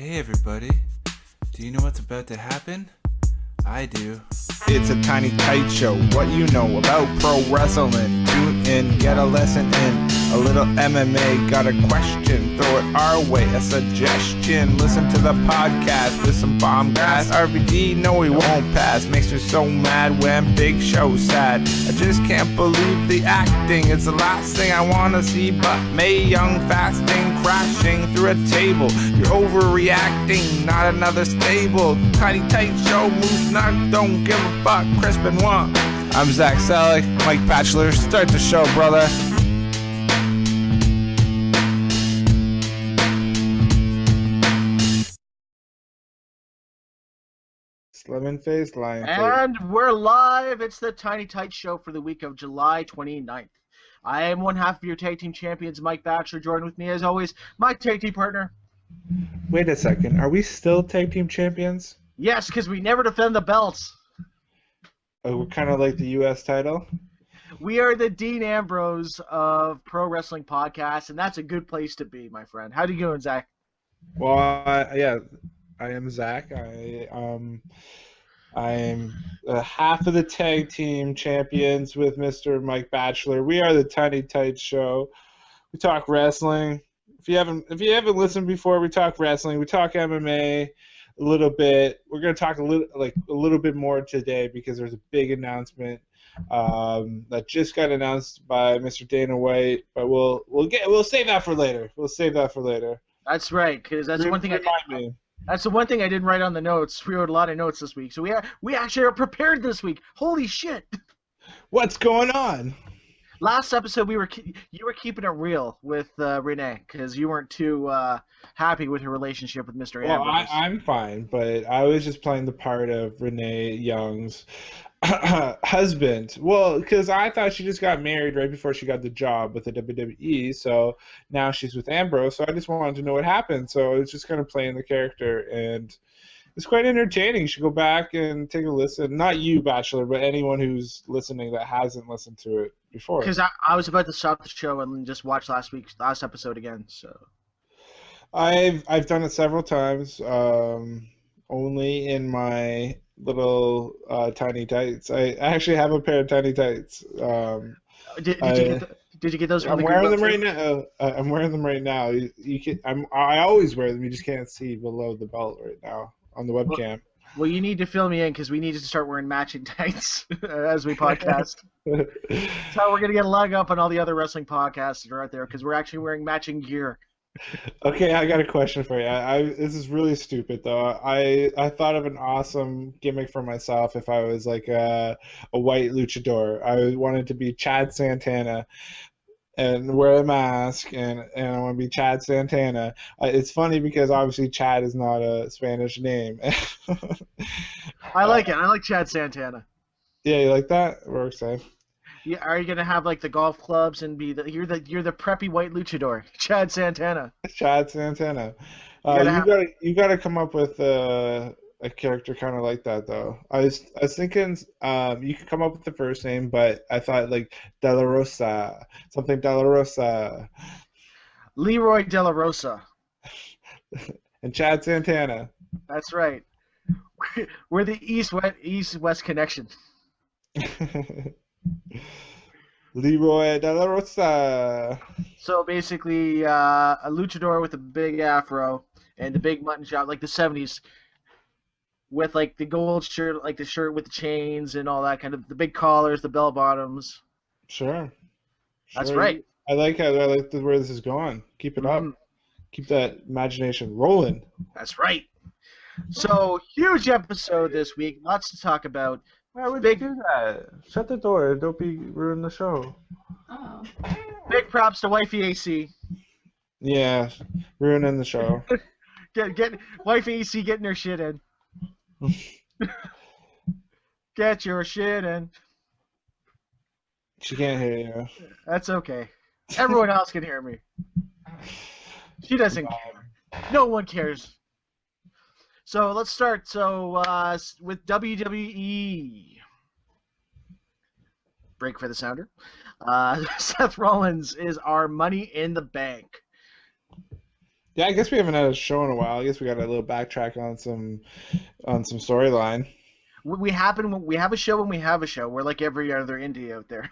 Hey everybody, do you know what's about to happen? I do. It's a tiny tight show. What you know about pro wrestling? Tune in, get a lesson in. A little MMA, got a question, throw it our way. A suggestion, listen to the podcast with some bomb gas. RVD, no we won't pass. Makes me so mad when Big Show's sad. I just can't believe the acting. It's the last thing I wanna see, but Mae Young fasting, crashing through a table. You're overreacting, not another stable. Tiny tight show, moose knock, don't give a fuck. Crispin one. I'm Zach Sellich, Mike Batchelor. Start the show, brother. Lemon face, lion face. And we're live. It's the Tiny Tight Show for the week of July 29th. I am one half of your tag team champions, Mike Batchelor. Joined with me, as always, my tag team partner. Wait a second. Are we still tag team champions? Yes, because we never defend the belts. Oh, we're kind of like the U.S. title? We are the Dean Ambrose of pro wrestling podcasts, and that's a good place to be, my friend. How you doing, Zach? Well, I am Zach. I am half of the tag team champions with Mr. Mike Batchelor. We are the Tiny Tight Show. We talk wrestling. If you haven't listened before, we talk wrestling. We talk MMA a little bit. We're gonna talk a little bit more today because there's a big announcement that just got announced by Mr. Dana White. But we'll save that for later. That's right, because that's one thing That's the one thing I didn't write on the notes. We wrote a lot of notes this week, so we actually are prepared this week. Holy shit! What's going on? Last episode, you were keeping it real with Renee because you weren't too happy with her relationship with Mr. Well, Ambrose. I'm fine, but I was just playing the part of Renee Young's husband. Well, because I thought she just got married right before she got the job with the WWE, so now she's with Ambrose, so I just wanted to know what happened. So I was just kind of playing the character, and it's quite entertaining. You should go back and take a listen. Not you, Bachelor, but anyone who's listening that hasn't listened to it before. Because I was about to stop the show and just watch last episode again. So I've done it several times, only in my little tiny tights. I actually have a pair of tiny tights. Did you get those? From I'm wearing them right now. I'm wearing them right now. I always wear them. You just can't see below the belt right now on the webcam. Well, you need to fill me in because we need to start wearing matching tights as we podcast. That's how we're going to get a leg up on all the other wrestling podcasts that are out there because we're actually wearing matching gear. Okay, I got a question for you. This is really stupid though. I thought of an awesome gimmick for myself if I was like a white luchador. I wanted to be Chad Santana and wear a mask, and I want to be Chad Santana. It's funny because obviously Chad is not a Spanish name. I like it. I like Chad Santana. Yeah, you like that? Works, eh? Yeah, are you gonna have like the golf clubs and you're the preppy white luchador, Chad Santana? Chad Santana. You gotta come up with a character kind of like that though. I was thinking you could come up with the first name, but I thought like De La Rosa, something De La Rosa. Leroy De La Rosa. And Chad Santana. That's right. We're the East-West connection. Leroy De La Rosa. So basically, a luchador with a big afro and the big mutton chop, like the 70s, with like the gold shirt, like the shirt with the chains and all that kind of, the big collars, the bell bottoms. Sure. That's right. I like where this is going. Keep it up. Keep that imagination rolling. That's right. So, huge episode this week. Lots to talk about. Why would you do that? Shut the door. Don't ruin the show. Oh. Big props to Wifey AC. Yeah, ruining the show. Get Wifey AC getting her shit in. Get your shit in. She can't hear you. That's okay. Everyone else can hear me. She doesn't care. No one cares. So let's start. So with WWE. Break for the sounder. Seth Rollins is our Money in the Bank. Yeah, I guess we haven't had a show in a while. I guess we got a little backtrack on some storyline. We have a show when we have a show. We're like every other indie out there.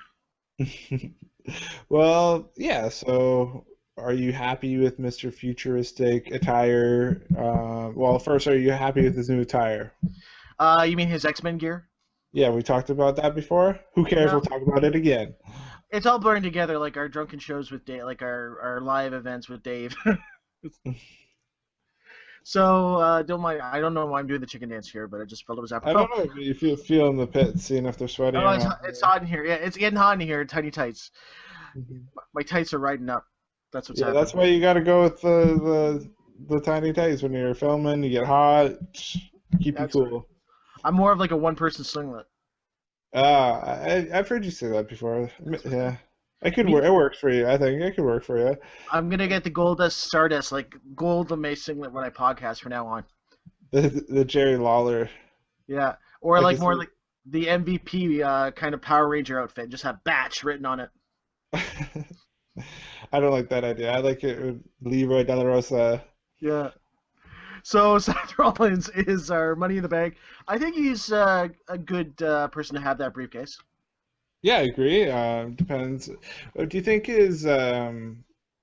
Well, yeah. So, are you happy with Mr. Futuristic attire? Well, first, are you happy with his new attire? You mean his X-Men gear? Yeah, we talked about that before. Who cares? We'll No, talk about it again. it's all blurring together, like our drunken shows with Dave, like our live events with Dave. So don't mind. I don't know why I'm doing the chicken dance here, but I just felt it was I don't apropos. know if you feel in the pit, seeing if they're sweaty Oh, or not. it's hot in here. Yeah, it's getting hot in here. Tiny tights. Mhm. My tights are riding up. That's what's Yeah, that's happening. why you got to go with the tiny tights when you're filming. You get hot, keep you That's right. cool. I'm more of like a one-person singlet. I've heard you say that before. That's right. Yeah, I could Me work. It too. works for you. I think it could work for you. I'm gonna get the Goldust Stardust, like gold lame singlet when I podcast from now on. The Jerry Lawler. Yeah, or I like can more see. like the MVP kind of Power Ranger outfit, just have Batch written on it. I don't like that idea. I like it with Leroy De La Rosa. Yeah. So Seth Rollins is our Money in the Bank. I think he's a good person to have that briefcase. Yeah, I agree. Depends. Do you think his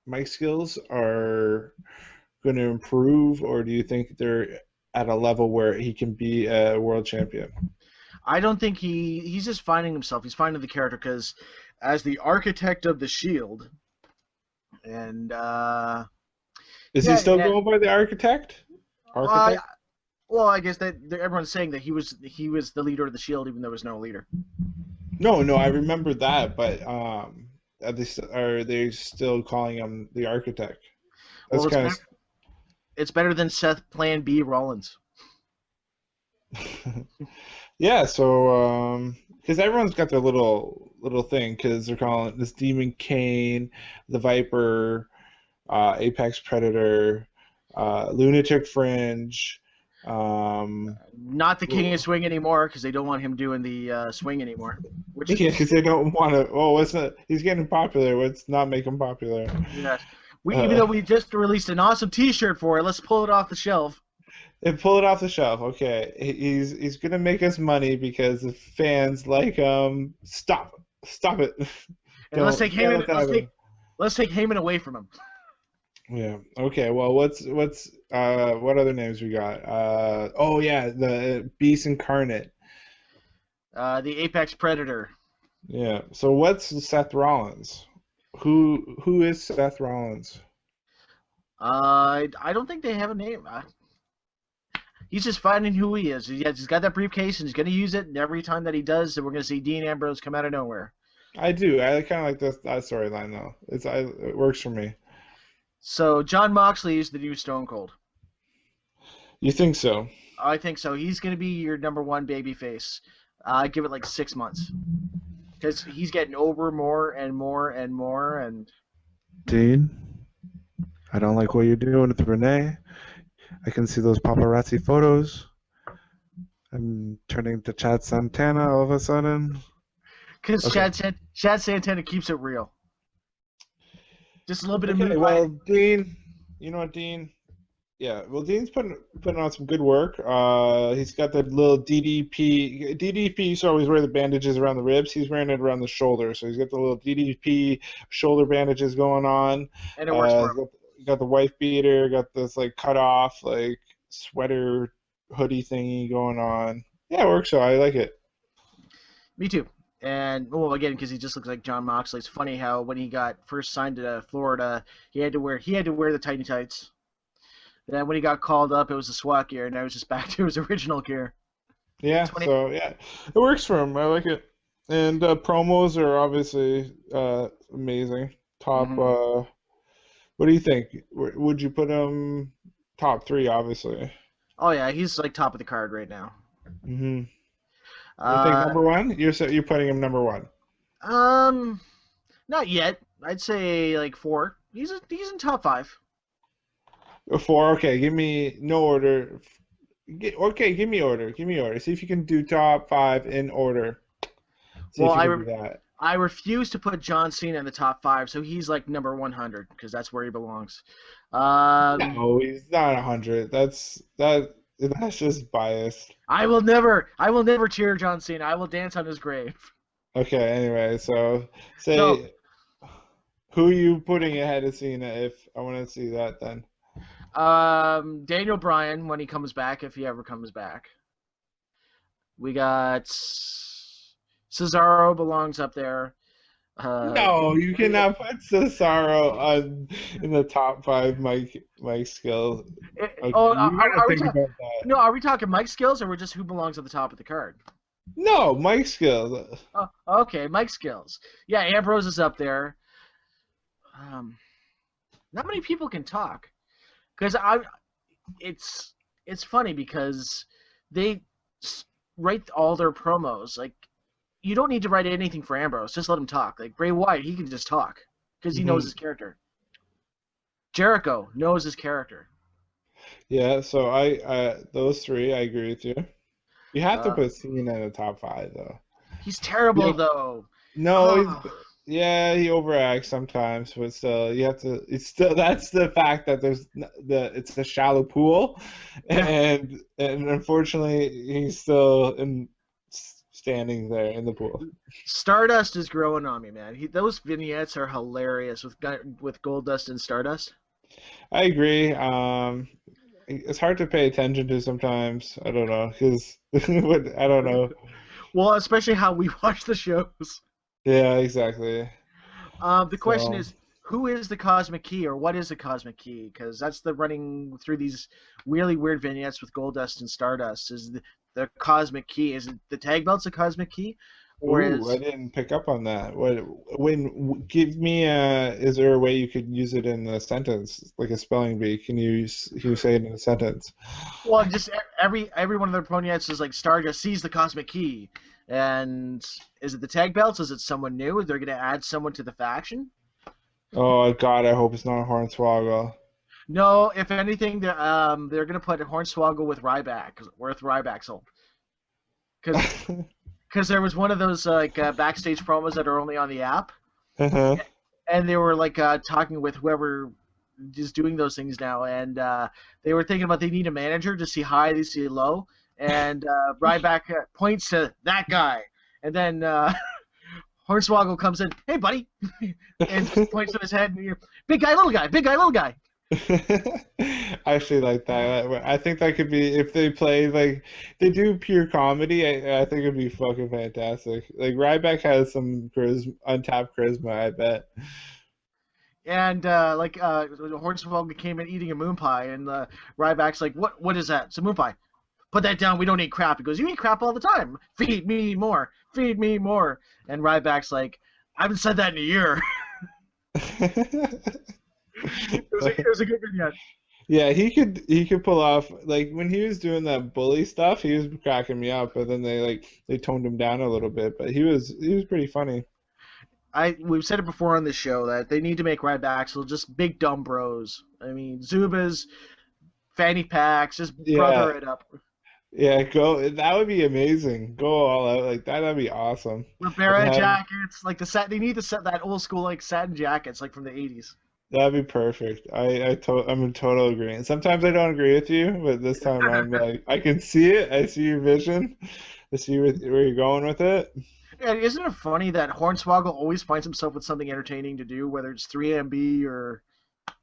mic skills are going to improve, or do you think they're at a level where he can be a world champion? I don't think he's just finding himself. He's finding the character because as the architect of the Shield, and Is he yeah, still yeah. going by the architect? Uh, Architect? well, I guess that everyone's saying that he was the leader of the Shield, even though there was no leader. No, no, I remember that, but are they still calling him the architect? That's Well, kind it's better than Seth Plan B Rollins. of yeah. So because everyone's got their little thing because they're calling it this Demon Kane, the Viper, Apex Predator, Lunatic Fringe. Um, Not the King of Swing anymore because they don't want him doing the swing anymore. Which yeah, because they don't want to. Oh, what's not? He's getting popular. What's not make him popular? yes, we even Uh, though we just released an awesome T-shirt for it, let's pull it off the shelf and pull it off the shelf. Okay, he's gonna make us money because the fans like him. Stop it! and let's take Can't Heyman. let that happen. Let's take Heyman away from him. Yeah. Okay. Well, what's what other names we got? Oh yeah, the Beast Incarnate. The Apex Predator. Yeah. So what's Seth Rollins? Who is Seth Rollins? I don't think they have a name. He's just finding who he is. He's got that briefcase and he's going to use it. And every time that he does, then we're going to see Dean Ambrose come out of nowhere. I do. I kind of like that storyline though. It works for me. So John Moxley is the new Stone Cold. You think so? I think so. He's going to be your number one babyface. I give it like 6 months because he's getting over more and more and more. And Dean, I don't like what you're doing with Renee. I can see those paparazzi photos. I'm turning to Chad Santana all of a sudden. because Okay. Chad Santana keeps it real. Just a little bit of Okay. moonlight. Well, Dean, you know what, Dean? Yeah. Well, Dean's putting on some good work. He's got the little DDP. DDP used to always wear the bandages around the ribs. He's wearing it around the shoulder. So he's got the little DDP shoulder bandages going on. And it works for He's him. got the wife beater. Got this like cut off like sweater hoodie thingy going on. Yeah, it works. So I like it. Me too. And well, again, because he just looks like John Moxley. It's funny how when he got first signed to Florida, he had to wear the tiny tights. Then when he got called up, it was the SWAT gear, and now he's just back to his original gear. Yeah. 20, So yeah, it works for him. I like it. And promos are obviously amazing. Top. mm-hmm. What do you think? Would you put him top three? Obviously. Oh yeah, he's like top of the card right now. Hmm. You think Uh, number one? You're putting him number one. um, not yet. I'd say like 4. He's in top 5. Four. Okay, give me no order. Okay, give me order. Give me order. See if you can do top five in order. See Well, if you can do that. I refuse to put John Cena in the top 5, so he's like number 100 because that's where he belongs. No, he's not 100. That's just biased. I will never cheer John Cena. I will dance on his grave. Okay, anyway, so No, say who are you putting ahead of Cena if I want to see that then? Daniel Bryan when he comes back, if he ever comes back. We got Cesaro belongs up there. Uh, No, you cannot put Cesaro on in the top 5 Mike skills. Okay, oh, you gotta are we think talking? about that. No, are we talking Mike skills or we're just who belongs at the top of the card? No, Mike skills. Oh, okay, Mike skills. Yeah, Ambrose is up there. Um, Not many people can talk because it's it's funny because they write all their promos. Like you don't need to write anything for Ambrose. Just let him talk. Like Bray Wyatt, he can just talk because he knows his character. Jericho knows his character. Yeah, so those three, I agree with you. You have to Uh, put Cena in the top 5 though. he's terrible Yeah. though. No, Oh, yeah, he overacts sometimes, but still, you have to. It's still that's the fact that it's a shallow pool, and unfortunately, he's still standing there in the pool. Stardust is growing on me, man. Those vignettes are hilarious with Goldust and Stardust. I agree. It's hard to pay attention to sometimes. I don't know, because I don't know. Well, especially how we watch the shows. Yeah, exactly. The question So. is, who is the Cosmic Key, or what is the Cosmic Key? Because that's the running through these really weird vignettes with Goldust and Stardust. Is the Cosmic Key? Is it the tag belt's a Cosmic Key, or Ooh, I is didn't pick up on that. Give me is there a way you could use it in a sentence, like a spelling bee? Can you say it in a sentence? well just every one of their vignettes is like Stardust sees the Cosmic Key, and is it the tag belts? Is it someone new? They're gonna add someone to the faction? Oh God, I hope it's not Hornswoggle. No, if anything, they're gonna put Hornswoggle with Ryback's old. Because there was one of those backstage promos that are only on the app, Uh-huh. and they were like talking with whoever is doing those things now, and they were thinking about they need a manager to see high, they see low, and Ryback points to that guy, and then Hornswoggle comes in, hey buddy, and just points to his head, and you're big guy, little guy, big guy, little guy. I actually like that. I think that could be if they play like they do pure comedy. I think it'd be fucking fantastic. Like Ryback has some untapped charisma. I bet. And Hornswoggle came in eating a moon pie, and Ryback's like, what is that? It's a moon pie. Put that down. We don't eat crap. He goes, you eat crap all the time. Feed me more. Feed me more. And Ryback's like, I haven't said that in a year. It was a good vignette. Yeah, he could pull off like when he was doing that bully stuff, he was cracking me up, but then they toned him down a little bit, but he was pretty funny. We've said it before on this show that they need to make Ryback just big dumb bros. I mean, Zubas, fanny packs, just Yeah. brother it up. Yeah, go. That would be amazing. Go all out like that. That'd be awesome. Ribera And jackets, like they need to set that old school like satin jackets like from the 80s. that'd be perfect. I'm in total agreement. Sometimes I don't agree with you, but this time I'm like, I can see it. I see your vision. I see where you're going with it. And isn't it funny that Hornswoggle always finds himself with something entertaining to do, whether it's 3MB or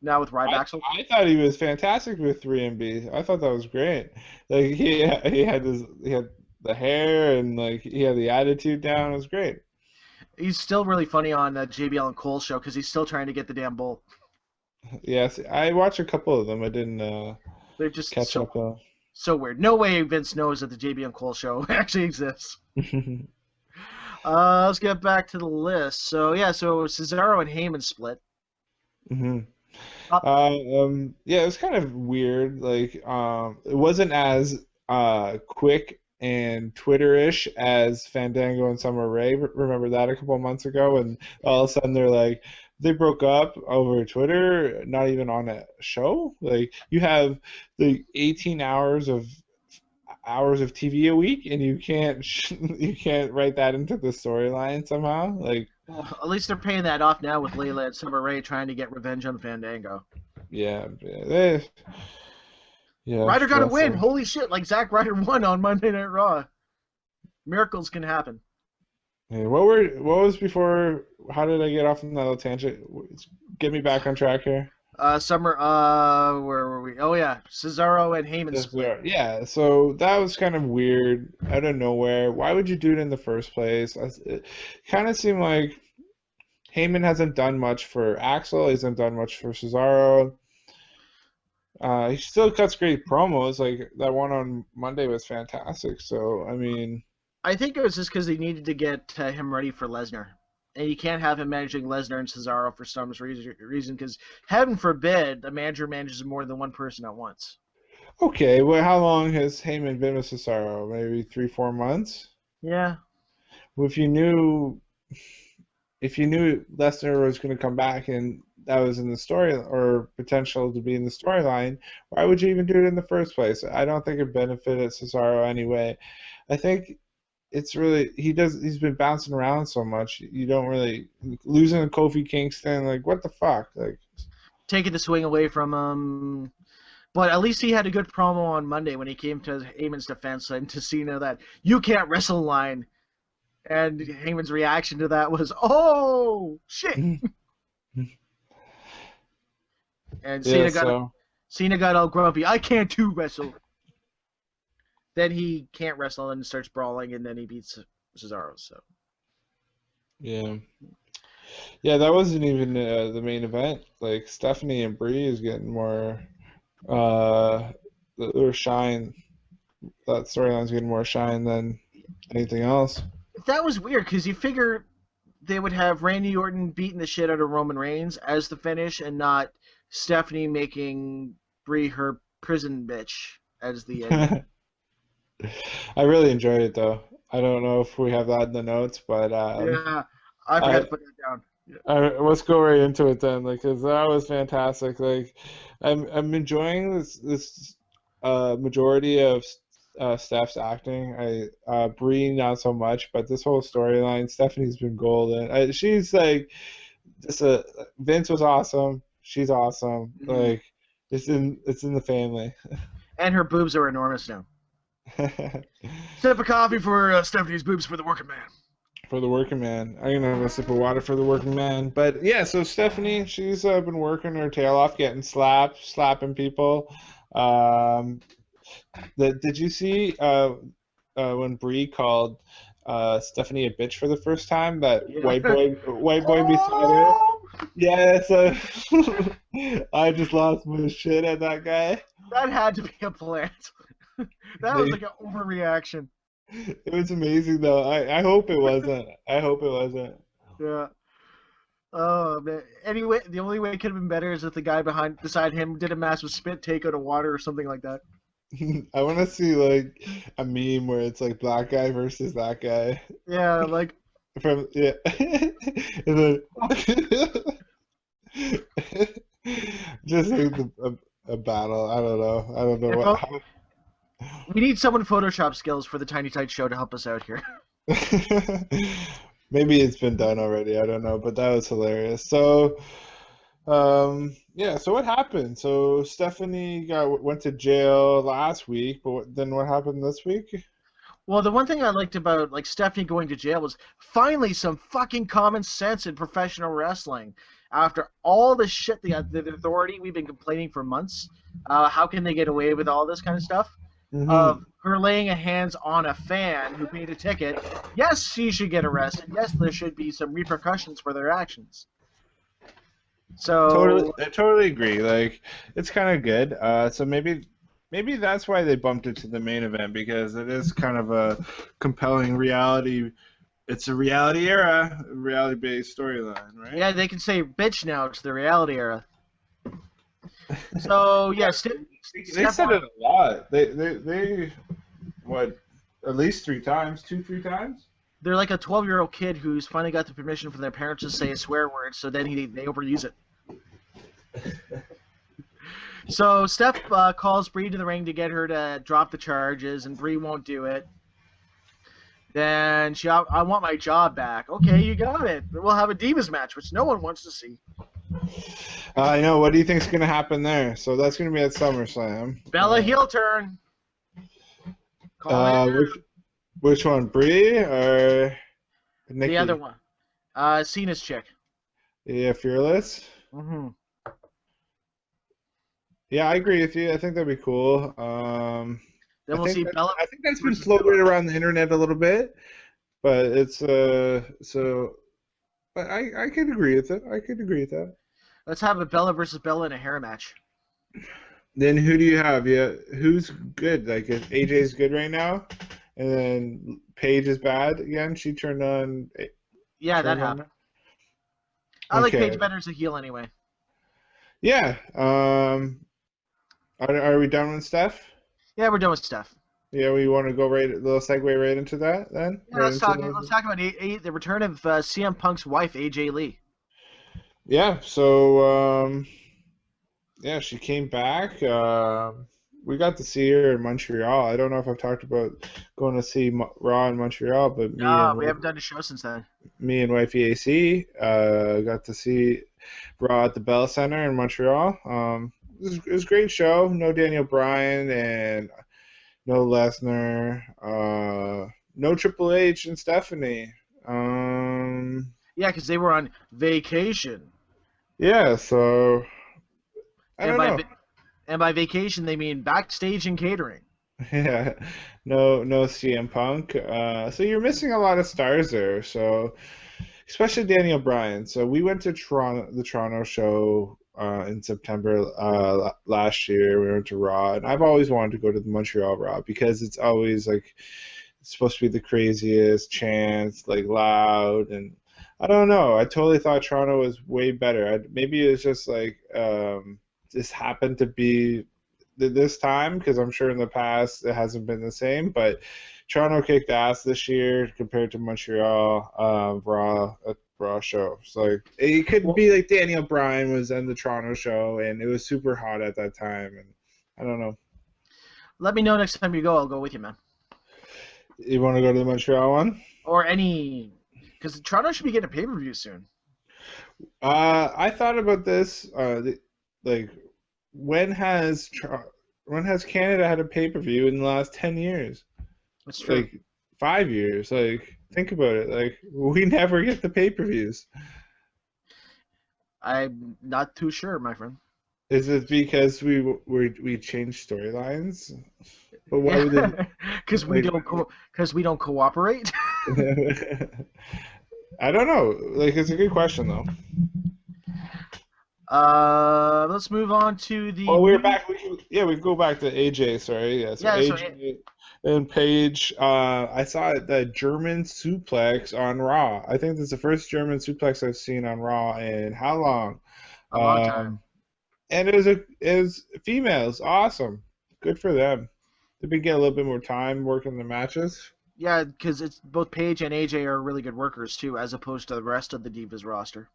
now with Ryback? I thought he was fantastic with 3MB. I thought that was great. Like he had the hair and like he had the attitude down. It was great. He's still really funny on the JBL and Cole show because he's still trying to get the damn bull. Yes, I watched a couple of them. I didn't They're just catch up though. so weird. No way Vince knows that the JBL and Cole show actually exists. Let's get back to the list. So Cesaro and Heyman split. hmm yeah, it was kind of weird. Like, it wasn't as quick and Twitter-ish as Fandango and Summer Rae. Remember that a couple of months ago, and all of a sudden they're like they broke up over Twitter, not even on a show. Like, you have the 18 hours of hours of TV a week, and you can't you can't write that into the storyline somehow. Like, Well, at least they're paying that off now with Layla and Summer Rae trying to get revenge on Fandango. yeah, yeah, Ryder got to win. wrestling. Holy shit! Like Zack Ryder won on Monday Night Raw. Miracles can happen. Yeah, what was before? How did I get off on that little tangent? Get me back on track here. Where were we? Oh yeah, Cesaro and Heyman split. Yeah, so that was kind of weird, out of nowhere. Why would you do it in the first place? It kind of seemed like Heyman hasn't done much for Axel. He hasn't done much for Cesaro. He still cuts great promos. Like that one on Monday was fantastic. So I mean, I think it was just because they needed to get him ready for Lesnar. And you can't have him managing Lesnar and Cesaro for some reason, because heaven forbid a manager manages more than one person at once. okay. Well, how long has Heyman been with Cesaro? Maybe 3-4 months. Yeah. Well, if you knew Lesnar was going to come back and that was in the story or potential to be in the storyline, why would you even do it in the first place? I don't think it benefited Cesaro anyway. I think it's really he's been bouncing around so much. You don't really losing to Kofi Kingston, like what the fuck? Like taking the swing away from him. But at least he had a good promo on Monday when he came to Heyman's defense and to Cena that you can't wrestle line. And Heyman's reaction to that was, oh shit. And Cena got all grumpy. I can't too wrestle. Then he can't wrestle and starts brawling, and then he beats Cesaro. So yeah, that wasn't even the main event. Like Stephanie and Brie is getting more shine. That storyline's getting more shine than anything else. That was weird because you figure they would have Randy Orton beating the shit out of Roman Reigns as the finish, and not Stephanie making Brie her prison bitch as the end. I really enjoyed it though. I don't know if we have that in the notes, but yeah, I forgot to put that down. Yeah. Let's go right into it then, because that was fantastic. Like, I'm enjoying this majority of Steph's acting. Brie not so much, but this whole storyline, Stephanie's been golden. She's like Vince was awesome. She's awesome. Mm-hmm. Like it's in the family. And her boobs are enormous now. Sip of coffee for Stephanie's boobs for the working man. For the working man. I'm going to have a sip of water for the working man. But yeah, so Stephanie, she's been working her tail off, getting slapping people. Did you see when Brie called Stephanie a bitch for the first time? That white boy beside her? Yeah, so I just lost my shit at that guy. That had to be a plant. That was like an overreaction. It was amazing though. I hope it wasn't. Yeah. Oh man. Anyway, the only way it could have been better is if the guy beside him did a massive spit take out of water or something like that. I want to see like a meme where it's like black guy versus that guy. Yeah, like and then just like a battle. I don't know what. We need someone Photoshop skills for the Tiny Tight Show to help us out here. Maybe it's been done already. I don't know, but that was hilarious. So, so what happened? So Stephanie went to jail last week, but then what happened this week? Well, the one thing I liked about like Stephanie going to jail was finally some fucking common sense in professional wrestling. After all the shit, the authority we've been complaining for months, how can they get away with all this kind of stuff? Mm-hmm. Of her laying a hands on a fan who paid a ticket. Yes, she should get arrested. Yes, there should be some repercussions for their actions. So I totally agree. Like it's kind of good. So maybe that's why they bumped it to the main event, because it is kind of a compelling reality. It's a reality era, reality-based storyline, right? Yeah, they can say bitch now. It's the reality era. So yeah, they said it a lot. They what, at least 3 times, 3 times. They're like a 12-year-old kid who's finally got the permission from their parents to say a swear word, so then they overuse it. So Steph calls Bree to the ring to get her to drop the charges, and Bree won't do it. Then I want my job back. Okay, you got it. We'll have a Divas match, which no one wants to see. I know. What do you think's gonna happen there? So that's gonna be at SummerSlam. Bella heel turn. Call it Which one, Brie or Nikki? the other one. Cena's chick. Yeah, Fearless. Mm-hmm. Yeah, I agree with you. I think that'd be cool. Then we'll see Bella. I think that's been floated around the internet a little bit, but it's so. But I could agree with it. I could agree with that. Let's have a Bella versus Bella in a hair match. Then who do you have? Yeah, who's good? Like if AJ's good right now, and then Paige is bad again. She turned on. Yeah, that happened. I like Paige better as a heel anyway. Yeah. Are we done with Steph? Yeah, we're done with Steph. Yeah, we want to go a little segue right into that then. Yeah, let's talk about the return of CM Punk's wife, AJ Lee. Yeah. So yeah, she came back. We got to see her in Montreal. I don't know if I've talked about going to see Raw in Montreal, but we haven't done a show since then. Me and wifey AC got to see Raw at the Bell Center in Montreal. It was a great show. No Daniel Bryan and no Lesnar. No Triple H and Stephanie. Yeah, because they were on vacation. Yeah, so I don't know. And by vacation, they mean backstage and catering. Yeah, no CM Punk. So you're missing a lot of stars there. So especially Daniel Bryan. So we went to the Toronto show in September last year. We went to Raw, and I've always wanted to go to the Montreal Raw because it's always like it's supposed to be the craziest chants, like loud, and I don't know. I totally thought Toronto was way better. Maybe it's just like this happened to be this time because I'm sure in the past it hasn't been the same. But Toronto kicked ass this year compared to Montreal Raw show. So it could be like Daniel Bryan was in the Toronto show and it was super hot at that time. And I don't know. Let me know next time you go. I'll go with you, man. You want to go to the Montreal one? Or any, because Toronto should be getting a pay-per-view soon. I thought about this. Like, when has Canada had a pay-per-view in the last 10 years? That's true. Like 5 years. Like, think about it. Like, we never get the pay-per-views. I'm not too sure, my friend. Is it because we changed storylines? But why would they? Because we don't cooperate. I don't know. Like, it's a good question though. Let's move on to the. Oh, we're back. We can go back to AJ. Sorry, yeah. So AJ and Paige. I saw the German suplex on Raw. I think that's the first German suplex I've seen on Raw in how long? A long time. And it was females. Awesome. Good for them. Did we get a little bit more time working the matches? Yeah, because it's both Paige and AJ are really good workers too, as opposed to the rest of the Divas roster.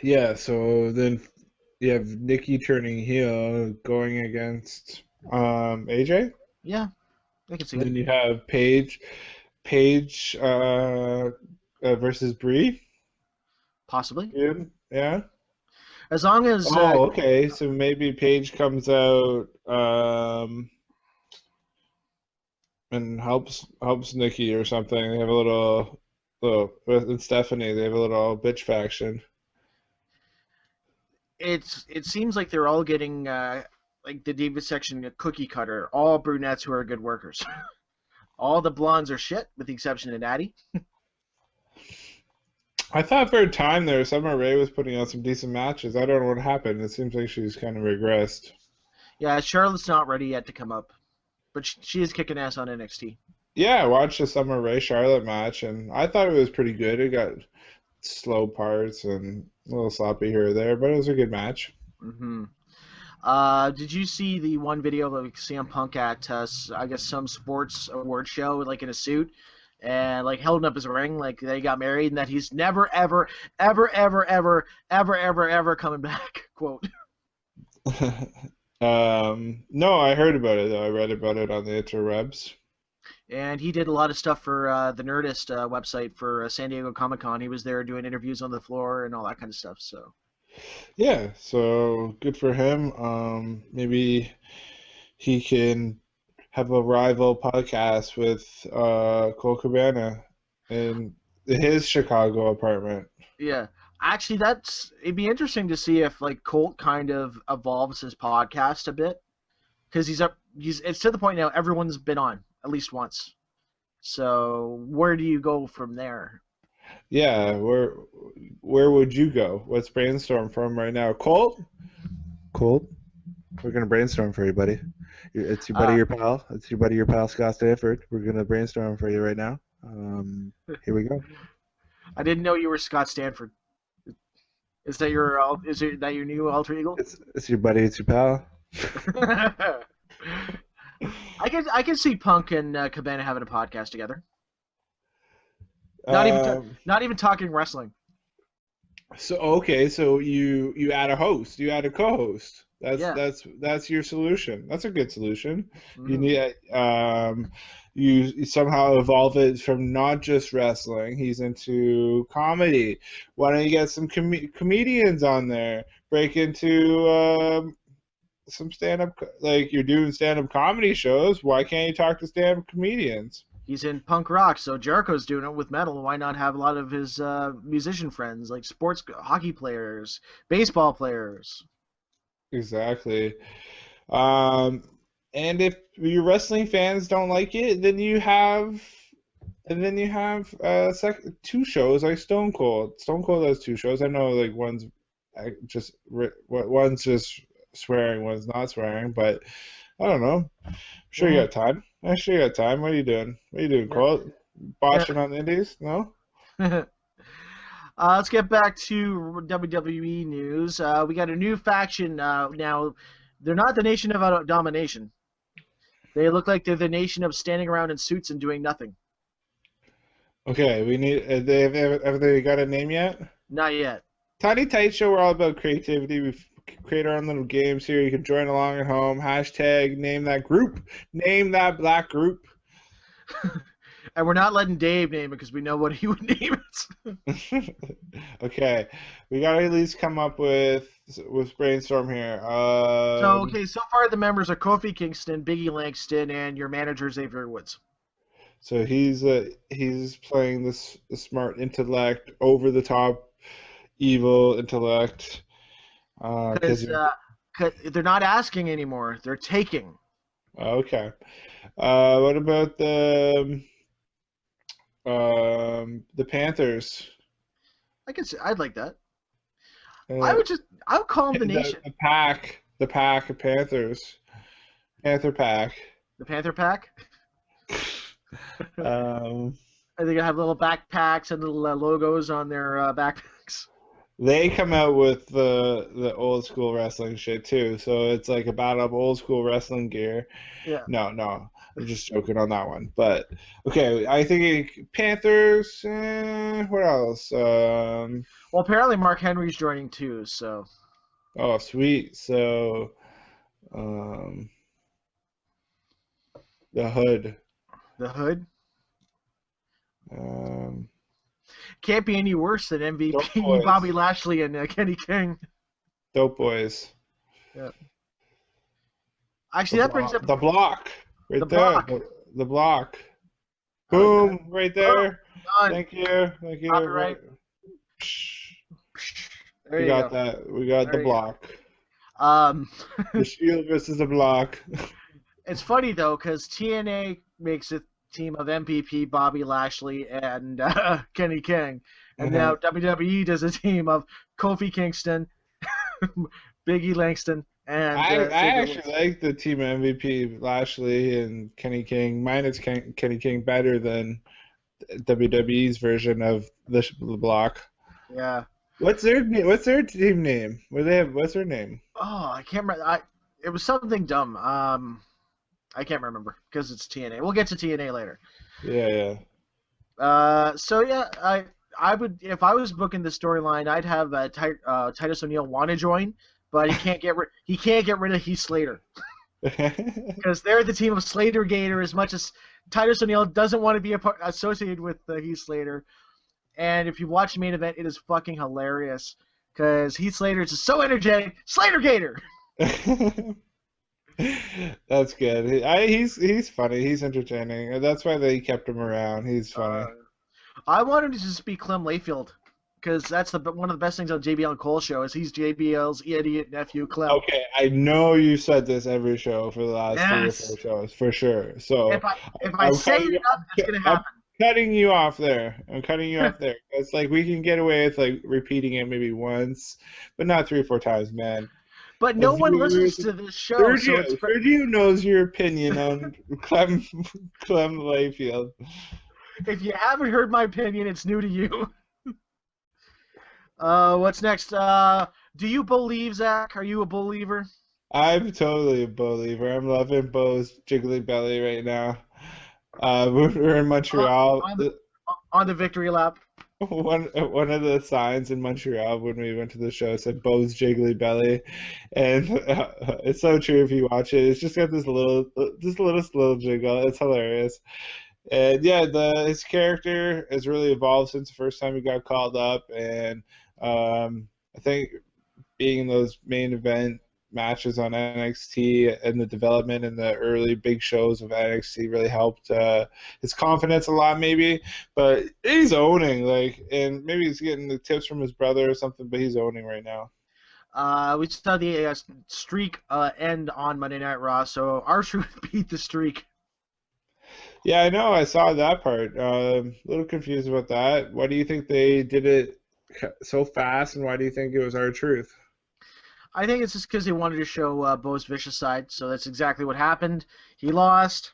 Yeah, so then you have Nikki turning heel going against AJ. Yeah, I can see it. Then you have Paige versus Brie. Possibly. Yeah. As long as. Okay. So maybe Paige comes out and helps Nikki or something. They have a little with Stephanie. They have a little bitch faction. It seems like they're all getting like the Divas section a cookie cutter. All brunettes who are good workers. All the blondes are shit, with the exception of Natty. I thought for a time there, Summer Rae was putting on some decent matches. I don't know what happened. It seems like she's kind of regressed. Yeah, Charlotte's not ready yet to come up, but she is kicking ass on NXT. Yeah, I watched the Summer Rae Charlotte match, and I thought it was pretty good. It got slow parts and a little sloppy here or there, but it was a good match. Mm-hmm. Did you see the one video of CM Punk at, I guess, some sports award show, like in a suit? And like holding up his ring, like they got married, and that he's never, ever, ever, ever, ever, ever, ever, ever coming back. Quote. No, I heard about it though. I read about it on the interwebs. And he did a lot of stuff for the Nerdist website for San Diego Comic-Con. He was there doing interviews on the floor and all that kind of stuff. So Yeah, so good for him. Maybe he can have a rival podcast with Cole Cabana in his Chicago apartment. yeah, actually, it'd be interesting to see if like Colt kind of evolves his podcast a bit because he's it's to the point now everyone's been on at least once. So where do you go from there? Yeah, where would you go? Let's brainstorm from right now. Colt? Cool. We're gonna brainstorm for you, buddy. It's your buddy, Uh, your pal. It's your buddy, your pal, Scott Stanford. We're gonna brainstorm for you right now. Here we go. I didn't know you were Scott Stanford. Is it that your new alter ego? It's your buddy, it's your pal. I can see Punk and Cabana having a podcast together. Not even not even talking wrestling. So okay, so you add a host, you add a co-host. Yeah. That's your solution. That's a good solution. You Mhm. need you somehow evolve it from not just wrestling. He's into comedy. Why don't you get some comedians on there? Break into some stand-up, like you're doing stand-up comedy shows. Why can't you talk to stand-up comedians? He's in punk rock, so Jericho's doing it with metal. Why not have a lot of his musician friends, like sports hockey players, baseball players? Exactly. And if your wrestling fans don't like it, then you have two shows like Stone Cold. Stone Cold has two shows. I know like one's just swearing, one's not swearing, but I don't know. I'm sure you got time. I'm sure you got time. What are you doing? What are you doing, Yeah. Colt? Botching on the indies? No? Let's get back to WWE news. We got a new faction now. They're not the Nation of Domination. They look like they're the nation of standing around in suits and doing nothing. Okay, we need. Have they got a name yet? Not yet. Tiny Tight Show, we're all about creativity. We create our own little games here. You can join along at home. Hashtag name that group. Name that black group. And we're not letting Dave name it because we know what he would name it. Okay, we gotta at least come up with brainstorm here. So far the members are Kofi Kingston, Biggie Langston, and your manager Xavier Woods. So he's playing this smart intellect, over the top, evil intellect. Because they're not asking anymore; they're taking. Okay. What about the Panthers? I'd like that. Uh, I would call them the Nation. the pack of Panthers, Panther pack. The Panther Pack. Um, Are they gonna have little backpacks and little logos on their backpacks? they come out with the old school wrestling shit too, so it's like a battle of old school wrestling gear. Yeah. No, I'm just joking on that one. But okay, I think Panthers. What else? Well, apparently Mark Henry's joining too. So. Oh, sweet. So, the Hood. The Hood. Um, Can't be any worse than Dope MVP Boys. Bobby Lashley and Kenny King. Dope Boys. Yeah. Actually, that brings up the block. Right The there. block. The block. I like Boom! Right there. Done. Thank you. Thank you. Copyright. There We you got go. that. We got There the you go. block. Um, The Shield versus the block. it's funny though because TNA makes a team of MVP Bobby Lashley and Kenny King, and now WWE does a team of Kofi Kingston, Biggie Langston, and I Xavier actually Woods. like the team MVP Lashley and Kenny King. Mine is Kenny King better than WWE's version of the block. Yeah. What's their team name? What's their name? Oh, I can't remember. It was something dumb. I can't remember because it's TNA. We'll get to TNA later. Yeah. So yeah, I would if I was booking the storyline, I'd have Titus O'Neil want to join but he can't get rid of Heath Slater because they're the team of Slater Gator. As much as Titus O'Neil doesn't want to be associated with Heath Slater, and if you watch the main event, it is fucking hilarious because Heath Slater is just so energetic. Slater Gator. That's good. He's funny. He's entertaining. That's why they kept him around. He's funny. I want him to just be Clem Layfield because that's one of the best things on JBL and Cole show is he's JBL's idiot nephew Clem. Okay, I know you said this every show for the last 3 or 4 shows for sure. So if I say it enough, it's gonna happen. I'm cutting you off there. It's like we can get away with like repeating it maybe once, but not 3 or 4 times, man. But no one listens to this show. Sergio knows your opinion on Clem Layfield. If you haven't heard my opinion, it's new to you. What's next? Do you believe, Zach? Are you a believer? I'm totally a believer. I'm loving Bo's jiggly belly right now. We're in Montreal. On the victory lap. One of the signs in Montreal when we went to the show said Bo's jiggly belly, and it's so true if you watch it. It's just got this little jiggle. It's hilarious. And yeah, his character has really evolved since the first time he got called up, and I think being in those main event matches on NXT and the development and the early big shows of NXT really helped his confidence a lot, maybe. But he's owning, and maybe he's getting the tips from his brother or something, but he's owning right now. We saw the streak end on Monday Night Raw, so R-Truth beat the streak. Yeah, I know. I saw that part. A little confused about that. Why do you think they did it so fast, and why do you think it was R-Truth? I think it's just because they wanted to show Bo's vicious side, so that's exactly what happened. He lost,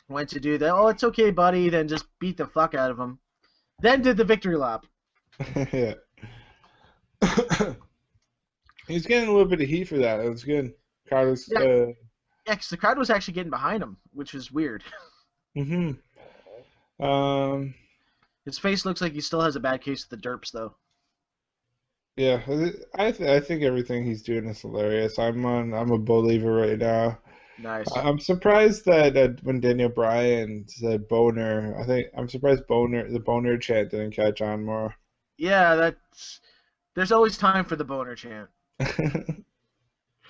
went to do that. Oh, it's okay, buddy. Then just beat the fuck out of him. Then did the victory lap. Yeah. He's getting a little bit of heat for that. It was good. Carlos. Yeah, because the crowd was actually getting behind him, which was weird. Mm-hmm. His face looks like he still has a bad case of the derps, though. Yeah, I think everything he's doing is hilarious. I'm a believer right now. Nice. I'm surprised that when Daniel Bryan said boner, I'm surprised the boner chant didn't catch on more. Yeah, there's always time for the boner chant.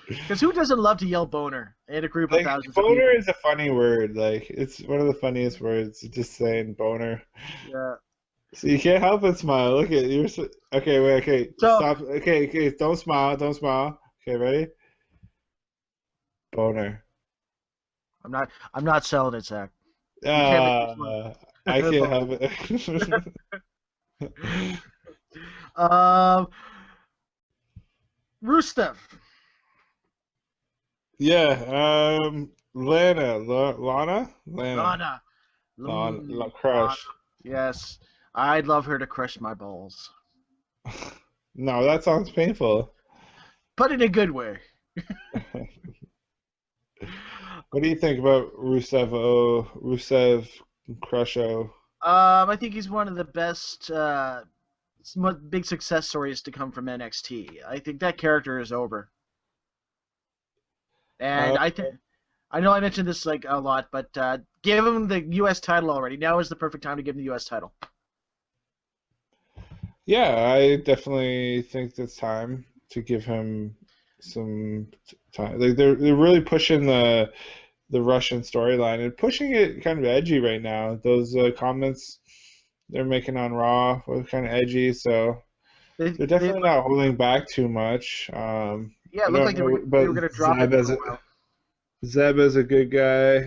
Because who doesn't love to yell boner in a group of thousands of people? Boner is a funny word. It's one of the funniest words. Just saying boner. Yeah. So you can't help but smile. Look at you. Okay, wait. Okay, stop. Okay. Don't smile. Okay, ready? Boner. I'm not selling it, Zach. I can't help it. Rusev. Yeah. Lana. Crush. Yes. I'd love her to crush my balls. No, that sounds painful. But in a good way. What do you think about Rusev Crusho? I think he's one of the best big success stories to come from NXT. I think that character is over. And I know I mentioned this a lot, but give him the U.S. title already. Now is the perfect time to give him the U.S. title. Yeah, I definitely think it's time to give him some time. They're really pushing the Russian storyline and pushing it kind of edgy right now. Those comments they're making on Raw were kind of edgy, so they're definitely not holding back too much. Yeah, it looked like they were going to drop it. Zeb is a good guy.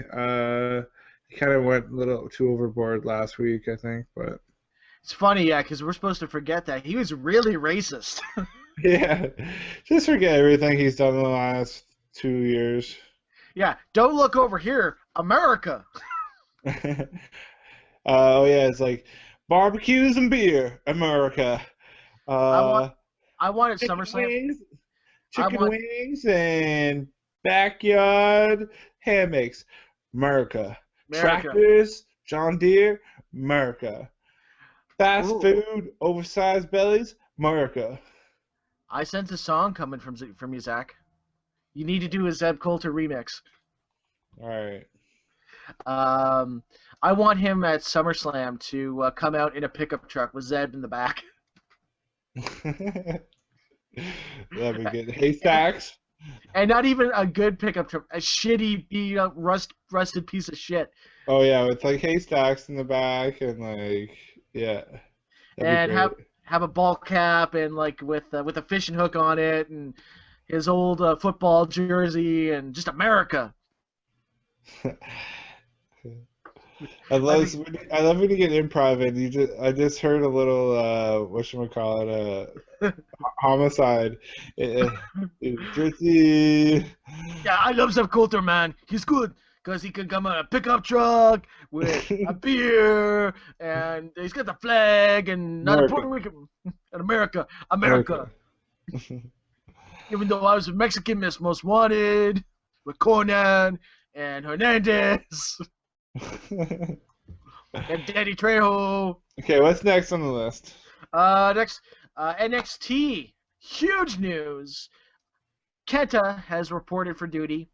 He kind of went a little too overboard last week, I think, but it's funny, yeah, because we're supposed to forget that he was really racist. Yeah, just forget everything he's done in the last 2 years. Yeah, don't look over here, America. Oh yeah, it's like barbecues and beer, America. I wanted SummerSlam. Chicken wings and backyard hammocks, America. Tractors, John Deere, America. Fast food, oversized bellies, America. I sense a song coming from you, Zach. You need to do a Zeb Coulter remix. All right. I want him at SummerSlam to come out in a pickup truck with Zeb in the back. That'd be good. Haystacks. And not even a good pickup truck, a shitty, beat up, rusted piece of shit. Oh yeah, with like haystacks in the back and like yeah, that'd And be great. have a ball cap and like with a fishing hook on it and his old football jersey and just America. I love when you get improv and I just heard a little whatchamacallit homicide. Jersey. Yeah, I love Zeb Coulter, man. He's good because he can come on a pickup truck with a beer and he's got the flag and not a America. Puerto Rican. And America. Even though I was a Mexican Most Wanted with Conan and Hernandez and Danny Trejo. Okay, what's next on the list? Next, NXT. Huge news. Kenta has reported for duty,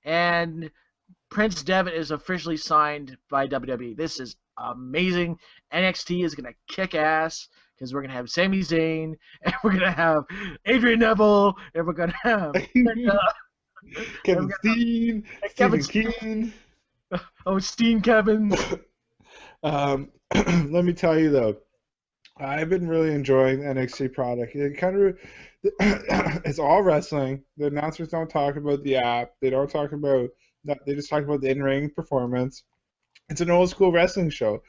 and Prince Devitt is officially signed by WWE. This is amazing. NXT is going to kick ass because we're going to have Sami Zayn, and we're going to have Adrian Neville, and we're going to have Kevin Steen, Stephen King. Oh, Steen Kevin. Let me tell you though, I've been really enjoying the NXT product. It kind of, it's all wrestling. The announcers don't talk about the app. They don't talk about. They just talk about the in-ring performance. It's an old school wrestling show.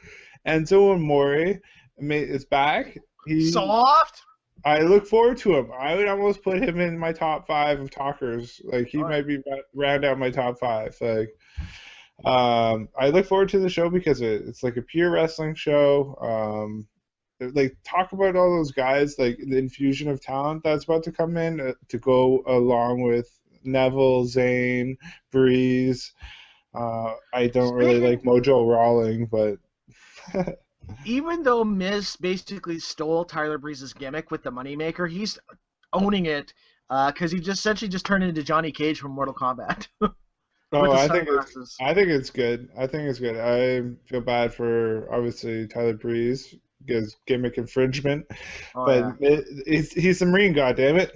Enzo Amore is back. Soft. I look forward to him. I would almost put him in my top 5 of talkers. Like he might be round out my top 5. Like. I look forward to the show because it's like a pure wrestling show. Like talk about all those guys, like the infusion of talent that's about to come in to go along with Neville, Zayn, Breeze. I don't really like Mojo Rawling, but even though Miz basically stole Tyler Breeze's gimmick with the Moneymaker, he's owning it because he just essentially just turned into Johnny Cage from Mortal Kombat. Oh, I think it's good. I think it's good. I feel bad for obviously Tyler Breeze because gimmick infringement, but he's a Marine, goddammit.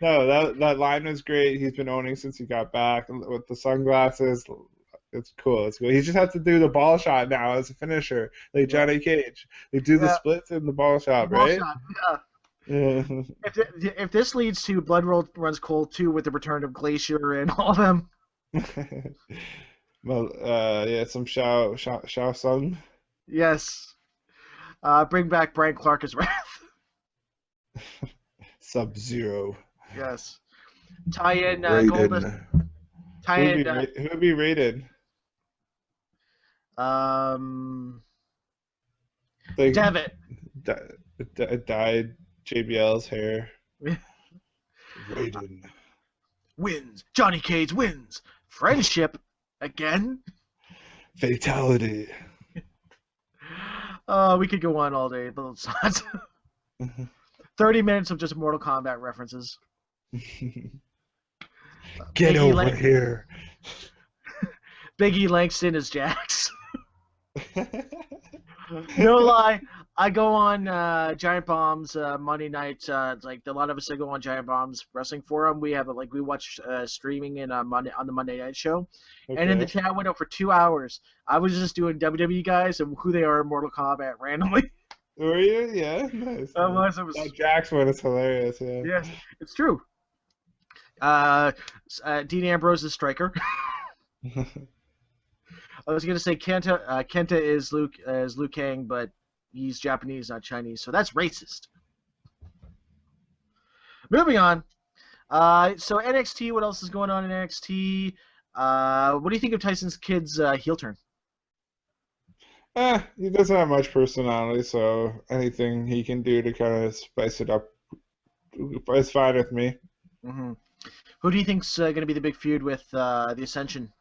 No, that line was great. He's been owning since he got back with the sunglasses. It's cool. It's cool. He just has to do the ball shot now as a finisher, like Johnny Cage. They do the splits in the ball shot, right? Shot, yeah. If this leads to Blood Runs Cold 2 with the return of Glacier and all of them. Well, yeah, some Shao Tsung. Yes. Bring back Brian Clark as Wrath. Sub-Zero. Yes. Tie in Goldust. Who would be rated? Devitt. Dyed JBL's hair. Raiden. Wins. Johnny Cage wins. Friendship again. Fatality. We could go on all day, but it's not. 30 minutes of just Mortal Kombat references. Get over here. Biggie Langston is Jax. No lie, I go on Giant Bomb's Monday night. Like a lot of us that go on Giant Bomb's wrestling forum, we have we watch streaming in on the Monday night show, and in the chat window for 2 hours, I was just doing WWE guys and who they are in Mortal Kombat randomly. Were you? Yeah, nice. It was. That Jax one is hilarious. Yeah. Yes, it's true. Dean Ambrose is Striker. I was gonna say Kenta is Liu Kang, but he's Japanese, not Chinese, so that's racist. Moving on. So NXT, what else is going on in NXT? What do you think of Tyson Kidd's heel turn? He doesn't have much personality, so anything he can do to kind of spice it up is fine with me. Mm-hmm. Who do you think's going to be the big feud with the Ascension?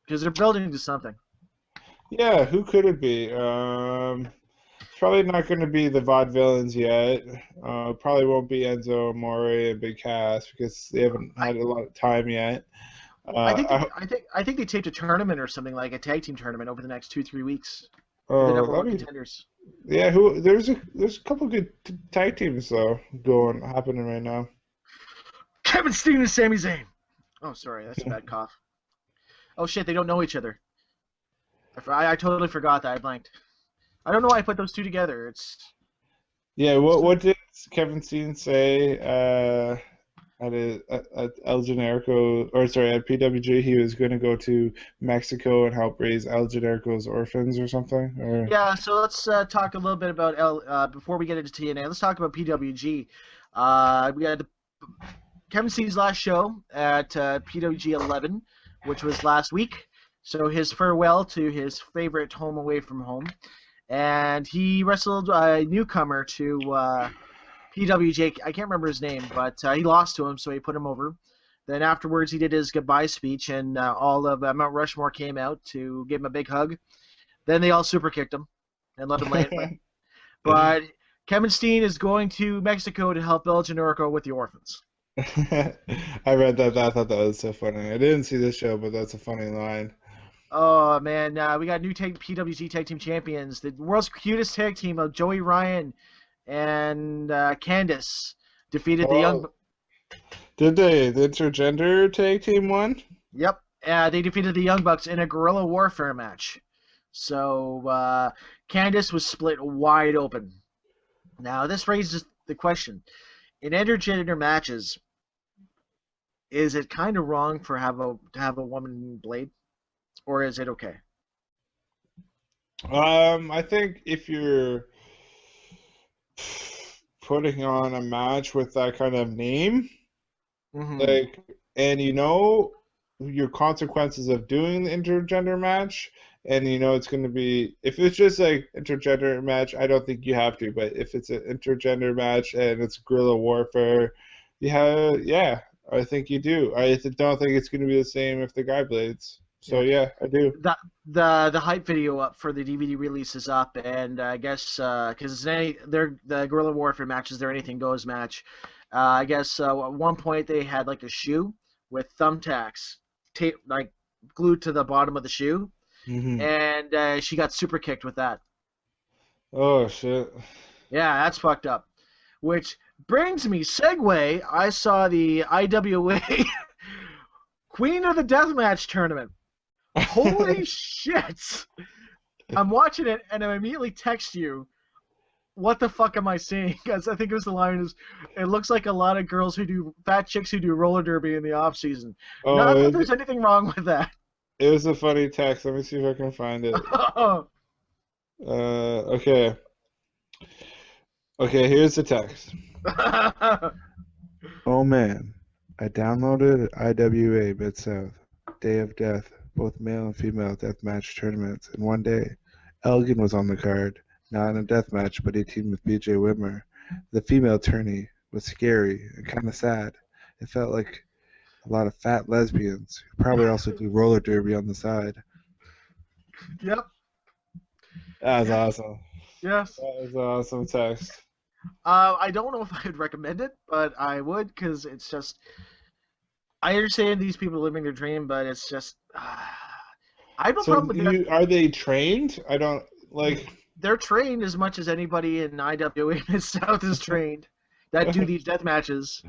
Because they're building to something. Yeah, who could it be? probably not going to be the Vaudevillains yet. Probably won't be Enzo Amore and Big Cass because they haven't I, had a lot of time yet. I think I, I think they taped a tournament or something like a tag team tournament over the next 2-3 weeks for the oh, number that'd one be contenders. yeah. There's a couple good tag teams though happening right now. Kevin Steen and Sami Zayn. Oh, sorry, that's a bad cough. Oh shit, they don't know each other. I totally forgot that. I blanked. I don't know why I put those two together. Yeah, It's what did Kevin Steen say at El Generico, or sorry, at PWG? He was going to go to Mexico and help raise El Generico's orphans or something? Or yeah. So let's talk a little bit about before we get into TNA. Let's talk about PWG. We had Kevin Steen's last show at PWG 11, which was last week. So his farewell to his favorite home away from home, and he wrestled a newcomer to PWG. I can't remember his name, but he lost to him, so he put him over. Then afterwards, he did his goodbye speech, and all of Mount Rushmore came out to give him a big hug. Then they all super kicked him and let him land. But Kevin Steen is going to Mexico to help El Generico with the orphans. I read that. I thought that was so funny. I didn't see this show, but that's a funny line. Oh man, we got new PWG tag team champions. The world's cutest tag team of Joey Ryan and Candice defeated the young. Oh, did they? The intergender tag team won? Yep, they defeated the Young Bucks in a guerrilla warfare match. So Candice was split wide open. Now this raises the question: in intergender matches, is it kind of wrong to have a woman blade, or is it okay? I think if you're putting on a match with that kind of name, Mm-hmm. like, and you know your consequences of doing the intergender match, and you know it's going to be, if it's just like intergender match, I don't think you have to, but if it's an intergender match and it's guerrilla warfare, yeah, I think you do. Don't think it's going to be the same if the guy blades. So yeah, I do. The hype video up for the DVD release is up, and I guess because they're the guerrilla warfare matches, they're anything goes match. I guess at one point they had like a shoe with thumbtacks tape like glued to the bottom of the shoe, Hmm. and she got super kicked with that. Oh shit. Yeah, that's fucked up. Which brings me segue. I saw the IWA Queen of the Deathmatch tournament. Holy shit! I'm watching it and I immediately text you. What the fuck am I seeing? Because I think it was the line is, it looks like a lot of girls fat chicks who do roller derby in the off season. Not Oh, that there's anything wrong with that. it was a funny text. Let me see if I can find it. Okay. Okay, here's the text. Oh man, I downloaded IWA Mid South Day of Death, both male and female deathmatch tournaments in one day. Elgin was on the card, not in a deathmatch, but he teamed with BJ Whitmer. The female tourney was scary and kind of sad. It felt like a lot of fat lesbians who probably also do roller derby on the side. Yep. That was awesome. Yes. That was an awesome text. I don't know if I would recommend it, but I would because it's just. I understand these people are living their dream, but it's just. I have a So problem with that. are they trained? I don't like. They're trained as much as anybody in IWA Mid South is trained that do these death matches.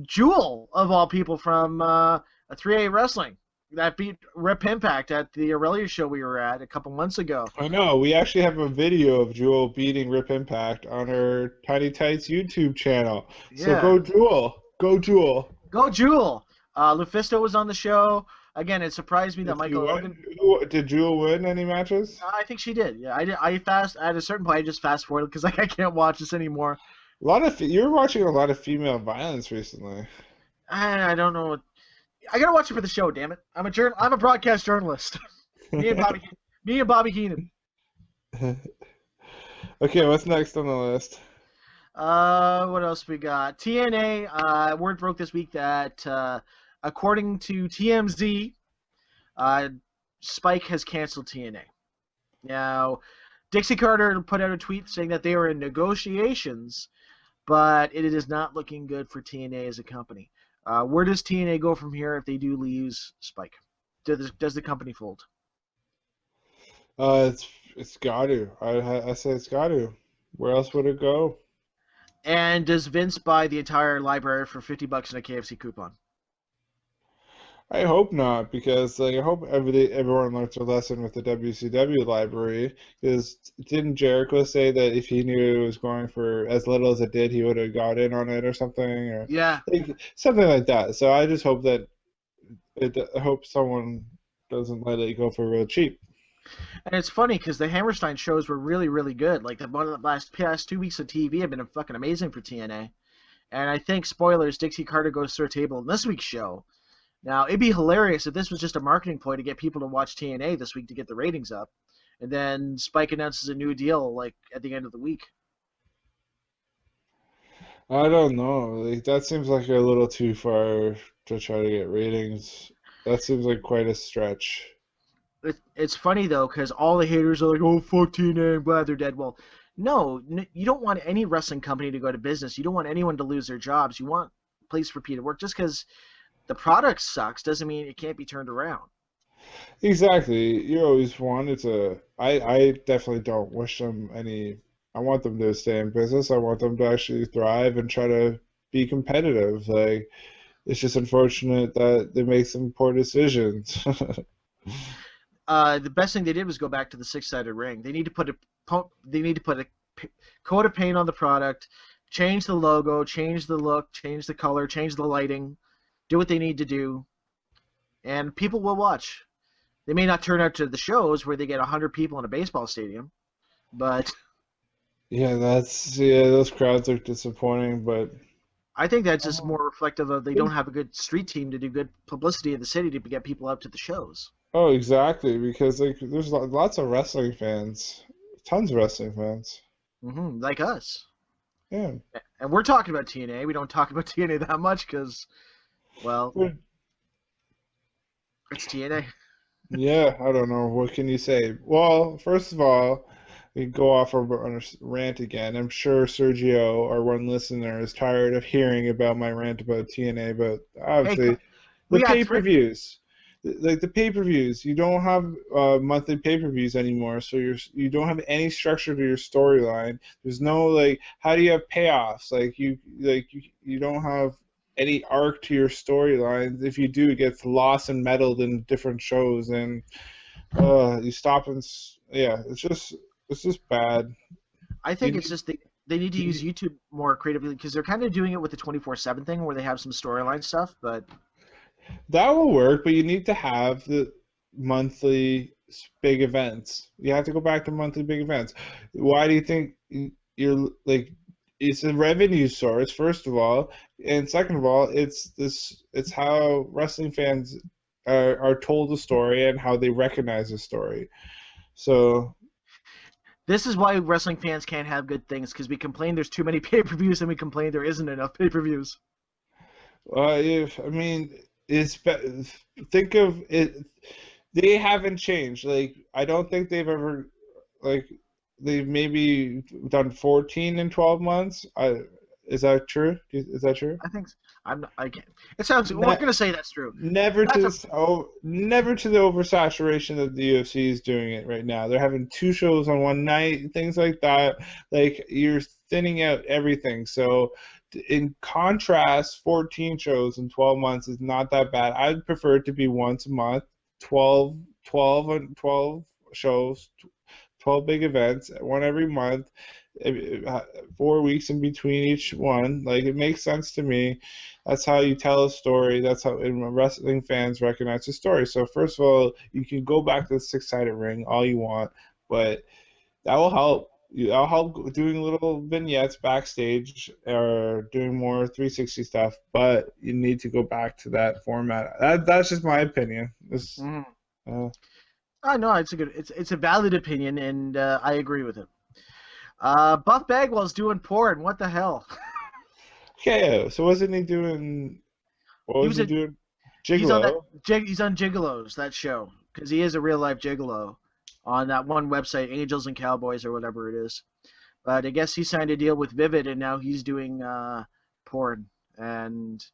Jewel, of all people, from a 3A Wrestling that beat Rip Impact at the Aurelia show we were at a couple months ago. I know. We actually have a video of Jewel beating Rip Impact on her Tiny Tights YouTube channel. So Yeah. go Jewel. Go Jewel. Go Jewel! Lufisto was on the show. Again, it surprised me that Did Michael you Elgin. Did Jewel win any matches? I think she did. Yeah, I did. At a certain point, I just fast forwarded because like I can't watch this anymore. You're watching a lot of female violence recently. I don't know. I gotta watch it for the show. Damn it! I'm a broadcast journalist. me and Bobby Heenan. Okay, what's next on the list? What else we got? TNA. Word broke this week that according to TMZ, Spike has canceled TNA. Now, Dixie Carter put out a tweet saying that they were in negotiations, but it is not looking good for TNA as a company. Where does TNA go from here if they do lose Spike? Does the company fold? It's got to. I say it's got to. Where else would it go? And does Vince buy the entire library for $50 in a KFC coupon? I hope not, because like I hope everyone learns their lesson with the WCW library. Because didn't Jericho say that if he knew it was going for as little as it did, he would have got in on it or something, or Yeah. like, something like that. So I just hope that I hope someone doesn't let it go for real cheap. And it's funny because the Hammerstein shows were really, really good. Like one of the past 2 weeks of TV have been fucking amazing for TNA. And I think, spoilers, Dixie Carter goes to her table in this week's show. Now, it'd be hilarious if this was just a marketing ploy to get people to watch TNA this week to get the ratings up. And then Spike announces a new deal, like, at the end of the week. I don't know. Like that seems like a little too far to try to get ratings. That seems like quite a stretch. It's funny, though, because all the haters are like, oh, fuck TNA, I'm glad they're dead. Well, no, you don't want any wrestling company to go to business. You don't want anyone to lose their jobs. You want a place for people to work. Just because the product sucks doesn't mean it can't be turned around. Exactly. You always want it to. I definitely don't wish them any. I want them to stay in business. I want them to actually thrive and try to be competitive. Like it's just unfortunate that they make some poor decisions. The best thing they did was go back to the six-sided ring. They need to put a coat of paint on the product, change the logo, change the look, change the color, change the lighting, do what they need to do, and people will watch. They may not turn out to the shows where they get 100 people in a baseball stadium, but Yeah, those crowds are disappointing, but I think that's just more reflective of they don't have a good street team to do good publicity in the city to get people out to the shows. oh, exactly, because like there's lots of wrestling fans, tons of wrestling fans. Like us. Yeah. And we're talking about TNA. We don't talk about TNA that much because, well, it's TNA. Yeah, I don't know. What can you say? Well, first of all, we go off on a rant again. I'm sure Sergio, our one listener, is tired of hearing about my rant about TNA, but Hey, obviously the we got three. pay-per-views, like the pay-per-views, you don't have monthly pay-per-views anymore, so you don't have any structure to your storyline. There's no like, how do you have payoffs? You don't have any arc to your storylines. If you do, it gets lost and meddled in different shows, and you stop and yeah, it's just bad. I think You it's just they need to use YouTube more creatively because they're kind of doing it with the 24/7 thing where they have some storyline stuff, but that will work, but you need to have the monthly big events. You have to go back to monthly big events. Why do you think you're like? It's a revenue source, first of all, and second of all, it's how wrestling fans are told a story and how they recognize a story. So this is why wrestling fans can't have good things because we complain there's too many pay-per-views and we complain there isn't enough pay-per-views. if I mean, think of it. They haven't changed. Like I don't think they've ever like they've maybe done 14 in 12 months. Is that true? Is that true? I think I can't. It sounds. We're Ne- gonna say that's true. Never to That's never to the oversaturation that the UFC is doing it right now. They're having two shows on one night, things like that. Like you're thinning out everything. So in contrast, 14 shows in 12 months is not that bad. I'd prefer it to be once a month, 12 shows, 12 big events, one every month, 4 weeks in between each one. Like it makes sense to me. That's how you tell a story. That's how wrestling fans recognize a story. So first of all, you can go back to the six-sided ring all you want, but that will help. I'll help doing little vignettes backstage or doing more 360 stuff, but you need to go back to that format. That's just my opinion. No, it's a valid opinion and I agree with it. Buff Bagwell's doing porn. What the hell? Okay, so wasn't he doing? What was he doing? He's on Gigolo. he's on Gigolos, that show, because he is a real life gigolo on that one website, Angels and Cowboys or whatever it is. But I guess he signed a deal with Vivid, and now he's doing porn. And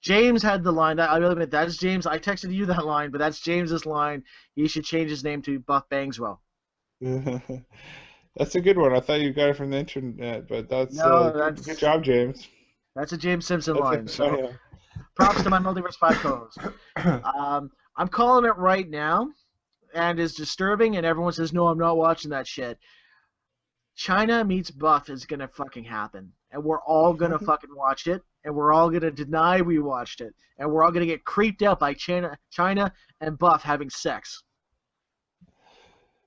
James had the line. I'll admit, that's James. I texted you that line, but that's James's line. He should change his name to Buff Bangswell. That's a good one. I thought you got it from the internet, but that's No, good job, James. That's a James Simpson That's line. So props to my Multiverse 5 co-host. I'm calling it right now, and it's disturbing, and everyone says, no, I'm not watching that shit. China meets Buff is going to fucking happen, and we're all going to fucking watch it, and we're all going to deny we watched it, and we're all going to get creeped out by China and Buff having sex.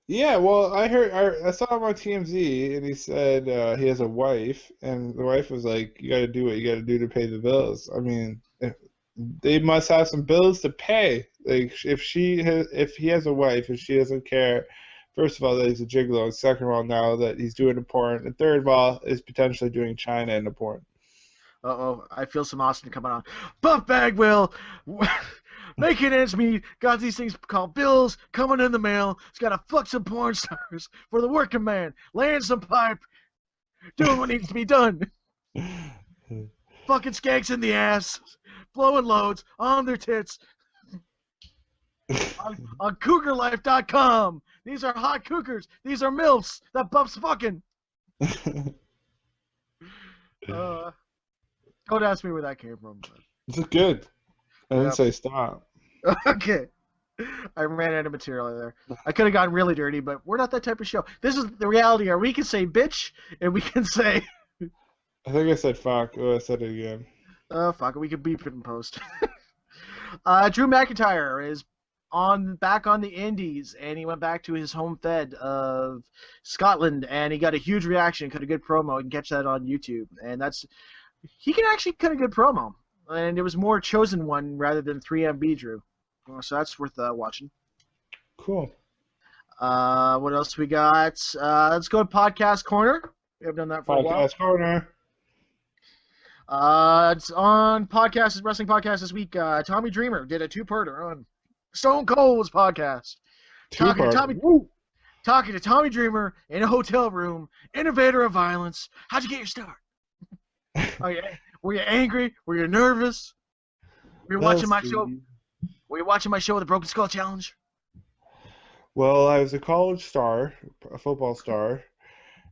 Yeah, well, I saw him on TMZ, and he said he has a wife, and the wife was like, "You got to do what you got to do to pay the bills." I mean, they must have some bills to pay. Like, if he has a wife and she doesn't care, first of all, that he's a gigolo, and second of all, now that he's doing a porn, and third of all, is potentially doing China in a porn. I feel some Austin coming on. Buff Bagwell, making ends meet, got these things called bills coming in the mail. He's got to fuck some porn stars for the working man, laying some pipe, doing what needs to be done. Fucking skanks in the ass, blowing loads on their tits. on CougarLife.com. These are hot cougars. These are MILFs that Buff's fucking. Don't ask me where that came from. It's good. I didn't say stop. Okay. I ran out of material there. I could have gotten really dirty, but we're not that type of show. This is the reality here. We can say bitch, and we can say... I think I said fuck. Oh, I said it again. Fuck it. We can beep it in post. Drew McIntyre is back on the Indies, and he went back to his home fed of Scotland, and he got a huge reaction, cut a good promo. You can catch that on YouTube, and he can actually cut a good promo, and it was more chosen one rather than 3MB Drew, so that's worth watching. Cool. What else we got? Let's go to Podcast Corner. We haven't done that for a while. Podcast Corner. It's on Wrestling Podcast this week. Tommy Dreamer did a two-parter on Stone Cold's podcast. Talking to Tommy Dreamer in a hotel room, innovator of violence. How'd you get your start? Were you angry? Were you nervous? Were you watching my show? Were you watching my show, The Broken Skull Challenge? Well, I was a college star, a football star,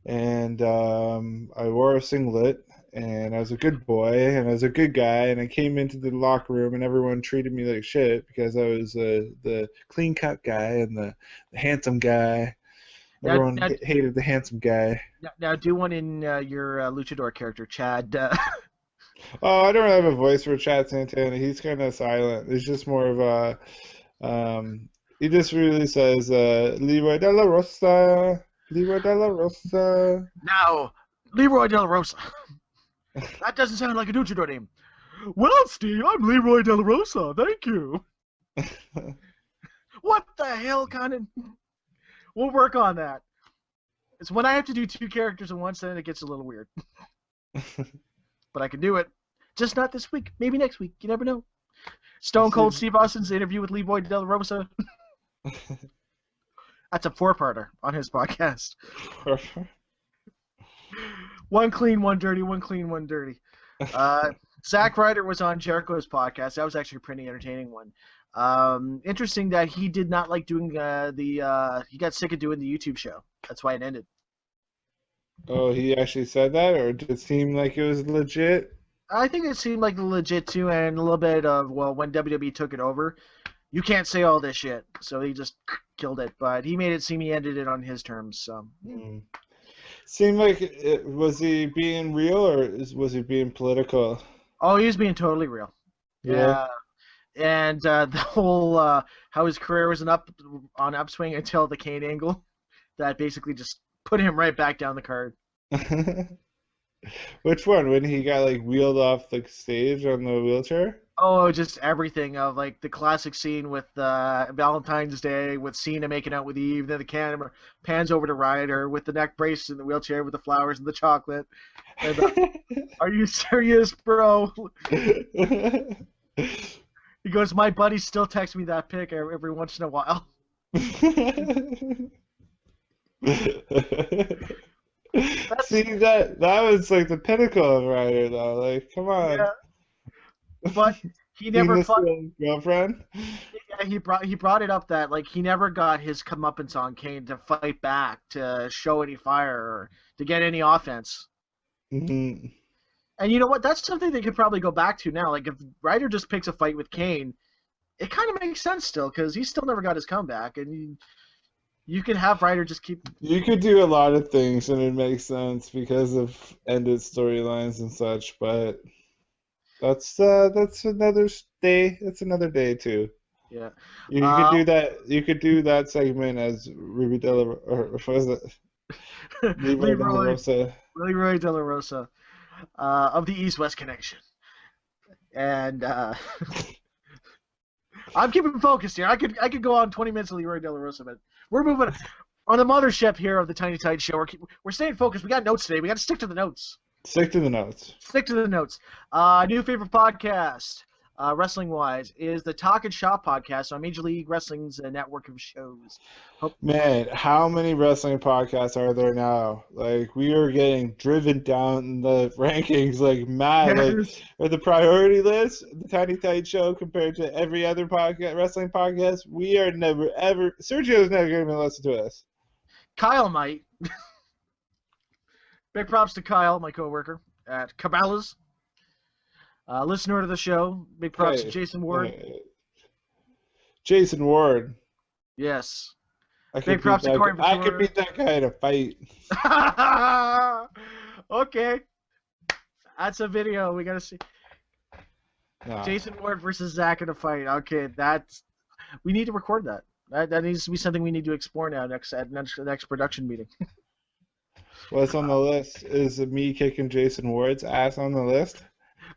and I wore a singlet, and I was a good boy, and I was a good guy, and I came into the locker room, and everyone treated me like shit because I was the clean-cut guy and the handsome guy. Everyone hated the handsome guy. Now do one in your luchador character, Chad. Oh, I don't have a voice for Chad Santana. He's kind of silent. He's just more of a... he just really says, Leroy De La Rosa, Leroy De La Rosa. Now, Leroy De La Rosa. That doesn't sound like a luchador name. Well, Steve, I'm Leroy De La Rosa. Thank you. What the hell, Conan? We'll work on that. It's when I have to do two characters at once, then it gets a little weird. But I can do it. Just not this week. Maybe next week. You never know. Stone Cold Steve Austin's interview with Leroy De La Rosa. That's a four-parter on his podcast. One clean, one dirty, one clean, one dirty. Zack Ryder was on Jericho's podcast. That was actually a pretty entertaining one. Interesting that he did not like doing he got sick of doing the YouTube show. That's why it ended. Oh, he actually said that, or did it seem like it was legit? I think it seemed like legit too, and a little bit of, well, when WWE took it over, you can't say all this shit, so he just killed it. But he made it seem he ended it on his terms. So. Seemed like was he being real or was he being political? Oh, he was being totally real. Yeah. And the whole how his career was on upswing until the Kane angle, that basically just put him right back down the card. Which one? When he got like wheeled off the stage on the wheelchair? Oh, just everything of like the classic scene with Valentine's Day with Cena making out with Eve. Then the camera pans over to Ryder with the neck brace in the wheelchair with the flowers and the chocolate. And, are you serious, bro? He goes, my buddy still texts me that pic every once in a while. That's See that was like the pinnacle of Ryder though. Like, come on. yeah, but he never Penis fought. girlfriend. Yeah, he brought it up that like he never got his comeuppance on Kane to fight back, to show any fire, or to get any offense. Hmm. And you know what? That's something they could probably go back to now. Like if Ryder just picks a fight with Kane, it kind of makes sense still because he still never got his comeback, and you can have Ryder just keep. You could do a lot of things and it makes sense because of ended storylines and such, but that's another day. That's another day too. Yeah. You could Uh, do that. You could do that segment as Ruby Della or what was it? Leroy Della Leroy Rosa. Leroy De La Rosa of the East West Connection, and I'm keeping focused here. I could go on 20 minutes of Leroy De La Rosa, but we're moving on the mothership here of the Tiny Tide Show. We're staying focused. We got notes today. We got to stick to the notes. Stick to the notes. Stick to the notes. New favorite podcast, wrestling wise, is the Talk and Shop podcast on Major League Wrestling's network of shows. Man, how many wrestling podcasts are there now? Like we are getting driven down the rankings like mad. Like Yes. or the priority list, the Tiny Tight Show compared to every other podcast, wrestling podcast, we are never ever. Sergio's never going to listen to us. Kyle might. Big props to Kyle, my coworker at Cabela's. Listener to the show. Big props to Hey, Jason Ward. Jason Ward. Yes. I Big could beat props to that. Corey I could Ventura. beat that guy in a fight. Okay. That's a video. We got to see. No. Jason Ward versus Zach in a fight. Okay, we need to record that. That needs to be something we need to explore now at next production meeting. What's on the list? Is me kicking Jason Ward's ass on the list?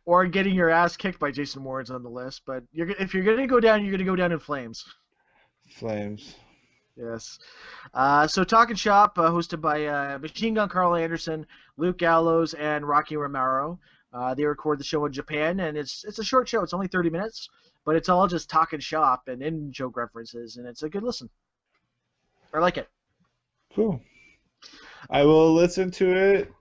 Or getting your ass kicked by Jason Ward's on the list. But if you're gonna go down, you're gonna go down in flames. Flames. Yes. So Talking Shop, hosted by Machine Gun Carl Anderson, Luke Gallows, and Rocky Romero. They record the show in Japan, and it's a short show. It's only 30 minutes, but it's all just talking shop and in-joke references, and it's a good listen. I like it. Cool. I will listen to it.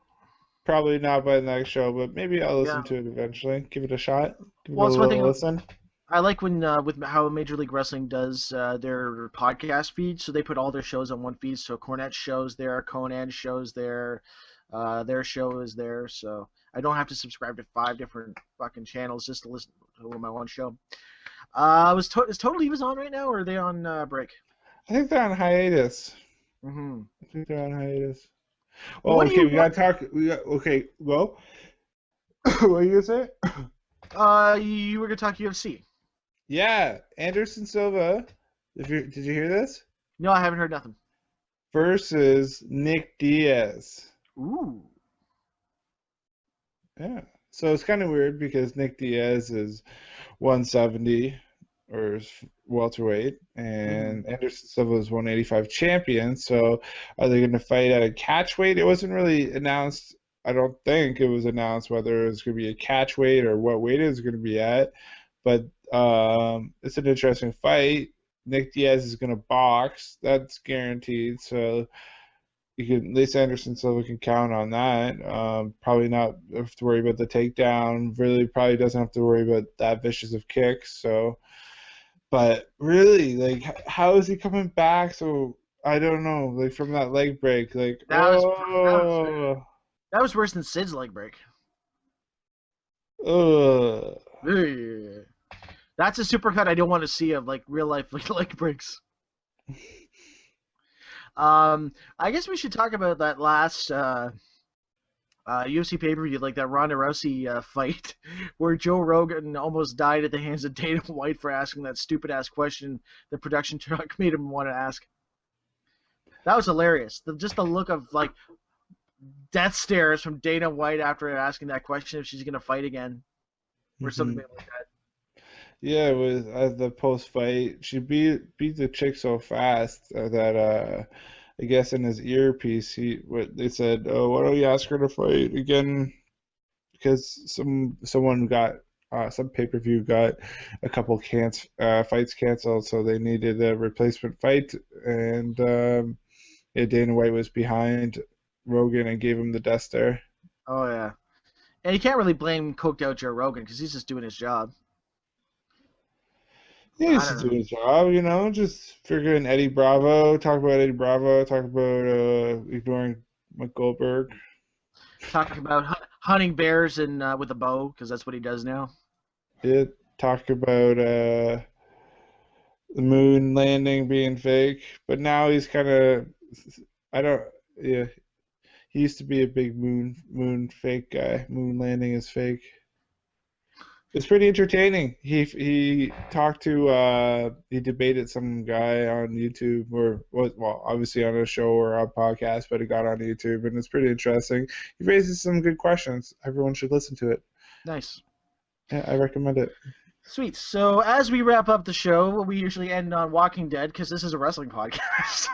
Probably not by the next show, but maybe I'll listen to it eventually. Give it a shot. Give Well, it it's a one little thing listen. I like when with how Major League Wrestling does their podcast feed. So they put all their shows on one feed. So Cornette's shows there, Conan shows there, their show is there. So I don't have to subscribe to 5 different fucking channels just to listen to my one show. Is Total Divas on right now, or are they on break? I think they're on hiatus. Mm-hmm. I think they're on hiatus. Well, Oh, what do okay. you We gotta talk. Okay. Well, what are you gonna say? You were gonna talk UFC. Yeah, Anderson Silva. Did you hear this? No, I haven't heard nothing. Versus Nick Diaz. Ooh. Yeah. So it's kind of weird because Nick Diaz is 170 or is welterweight, and Anderson Silva is 185 champion. So are they going to fight at a catch weight? It wasn't really announced. I don't think it was announced whether it was going to be a catch weight or what weight it was going to be at. But it's an interesting fight. Nick Diaz is going to box. That's guaranteed. So you can, at least Anderson Silva can count on that. Probably not have to worry about the takedown. Really, probably doesn't have to worry about that vicious of kicks. So, but really, like, how is he coming back? So I don't know. Like from that leg break, like That was worse than Sid's leg break. Ugh. That's a supercut I don't want to see of like real life leg breaks. I guess we should talk about that last UFC pay-per-view, like that Ronda Rousey fight, where Joe Rogan almost died at the hands of Dana White for asking that stupid-ass question the production truck made him want to ask. That was hilarious. Just the look of like death stares from Dana White after asking that question if she's gonna fight again, or something like that. Yeah, with the post fight, she beat the chick so fast that I guess in his earpiece they said, "Oh, why don't you ask her to fight again?" Because someone got some pay-per-view got a couple fights canceled, so they needed a replacement fight, and Yeah, Dana White was behind Rogan and gave him the death stare. Oh yeah, and you can't really blame coked out Joe Rogan because he's just doing his job. Yeah, I he's don't just know. doing his job, just figuring Eddie Bravo, talk about Eddie Bravo, talk about ignoring Mike Goldberg. Talking about hunting bears and with a bow because that's what he does now. Yeah, talk about the moon landing being fake, but now he's kind of, I don't, yeah, he used to be a big moon fake guy. Moon landing is fake. It's pretty entertaining. He talked to he debated some guy on YouTube or well obviously on a show or a podcast, but it got on YouTube and it's pretty interesting. He raises some good questions. Everyone should listen to it. Nice. Yeah, I recommend it. Sweet. So as we wrap up the show, we usually end on Walking Dead because this is a wrestling podcast.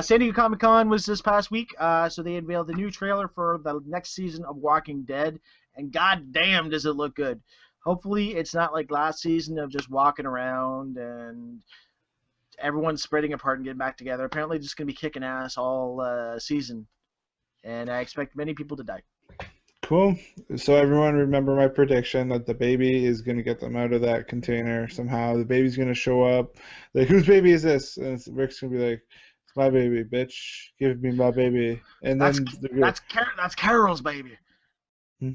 San Diego Comic Con was this past week, so they unveiled the new trailer for the next season of Walking Dead, and goddamn does it look good. Hopefully it's not like last season of just walking around and everyone spreading apart and getting back together. Apparently just going to be kicking ass all season, and I expect many people to die. Cool. So everyone remember my prediction that the baby is going to get them out of that container somehow. The baby's going to show up. Like, whose baby is this? And Rick's going to be like, it's my baby, bitch. Give me my baby. And That's then that's Carol's baby. Hmm.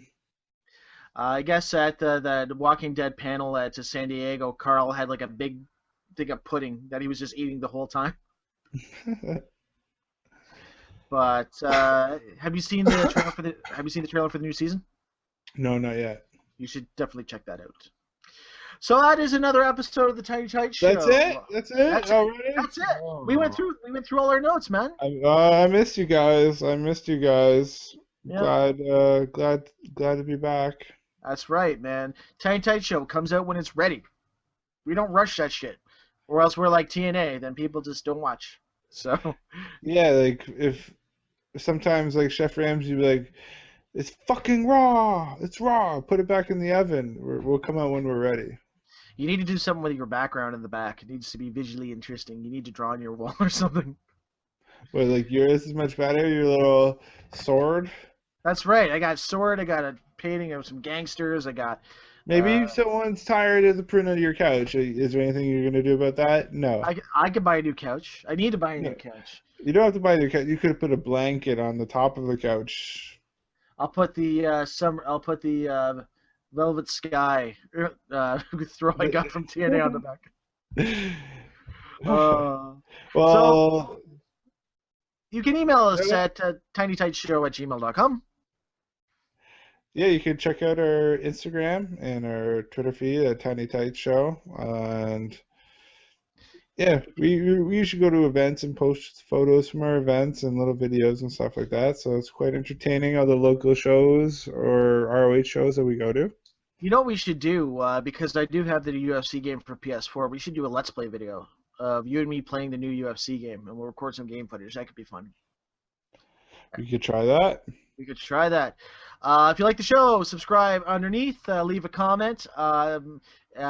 I guess at the Walking Dead panel at San Diego, Carl had like a big thing of pudding that he was just eating the whole time. But have you seen the trailer for the new season? No, not yet. You should definitely check that out. So that is another episode of the Tiny Tight Show. That's it. That's it. That's Already? it. That's it. Oh. We went through all our notes, man. I missed you guys. Yeah. Glad to be back. That's right, man. Tiny Tight Show comes out when it's ready. We don't rush that shit, or else we're like TNA. Then people just don't watch. So Yeah, like if sometimes like Chef Ramsay be like, it's fucking raw. It's raw. Put it back in the oven. We'll come out when we're ready. you need to do something with your background in the back. It needs to be visually interesting. You need to draw on your wall or something. But like yours is much better. Your little sword. That's right. I got sword. I got a painting of some gangsters. I got. Maybe if someone's tired of the print of your couch, is there anything you're gonna do about that? No. I could buy a new couch. I need to buy a new couch. You don't have to buy a new couch. You could have put a blanket on the top of the couch. I'll put the Velvet Sky throw I got from TNA on the back. Well, so you can email us at tinytightshow@gmail.com. Yeah, you can check out our Instagram and our Twitter feed at Tiny Tight Show, and yeah, we usually go to events and post photos from our events and little videos and stuff like that. So it's quite entertaining. Other local shows or ROH shows that we go to. You know what we should do? Because I do have the UFC game for PS4. We should do a Let's Play video of you and me playing the new UFC game, and we'll record some game footage. That could be fun. We could try that. We could try that. If you like the show, subscribe underneath, leave a comment,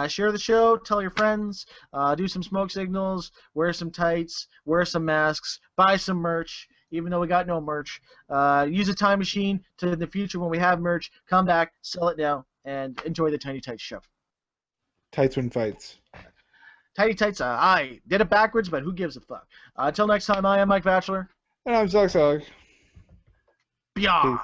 share the show, tell your friends, do some smoke signals, wear some tights, wear some masks, buy some merch, even though we got no merch. Use a time machine to, in the future when we have merch, come back, sell it now, and enjoy the Tiny Tights show. Tights win fights. Tiny Tights, I did it backwards, but who gives a fuck? Until next time, I am Mike Batchelor. And I'm Sellich. Bia.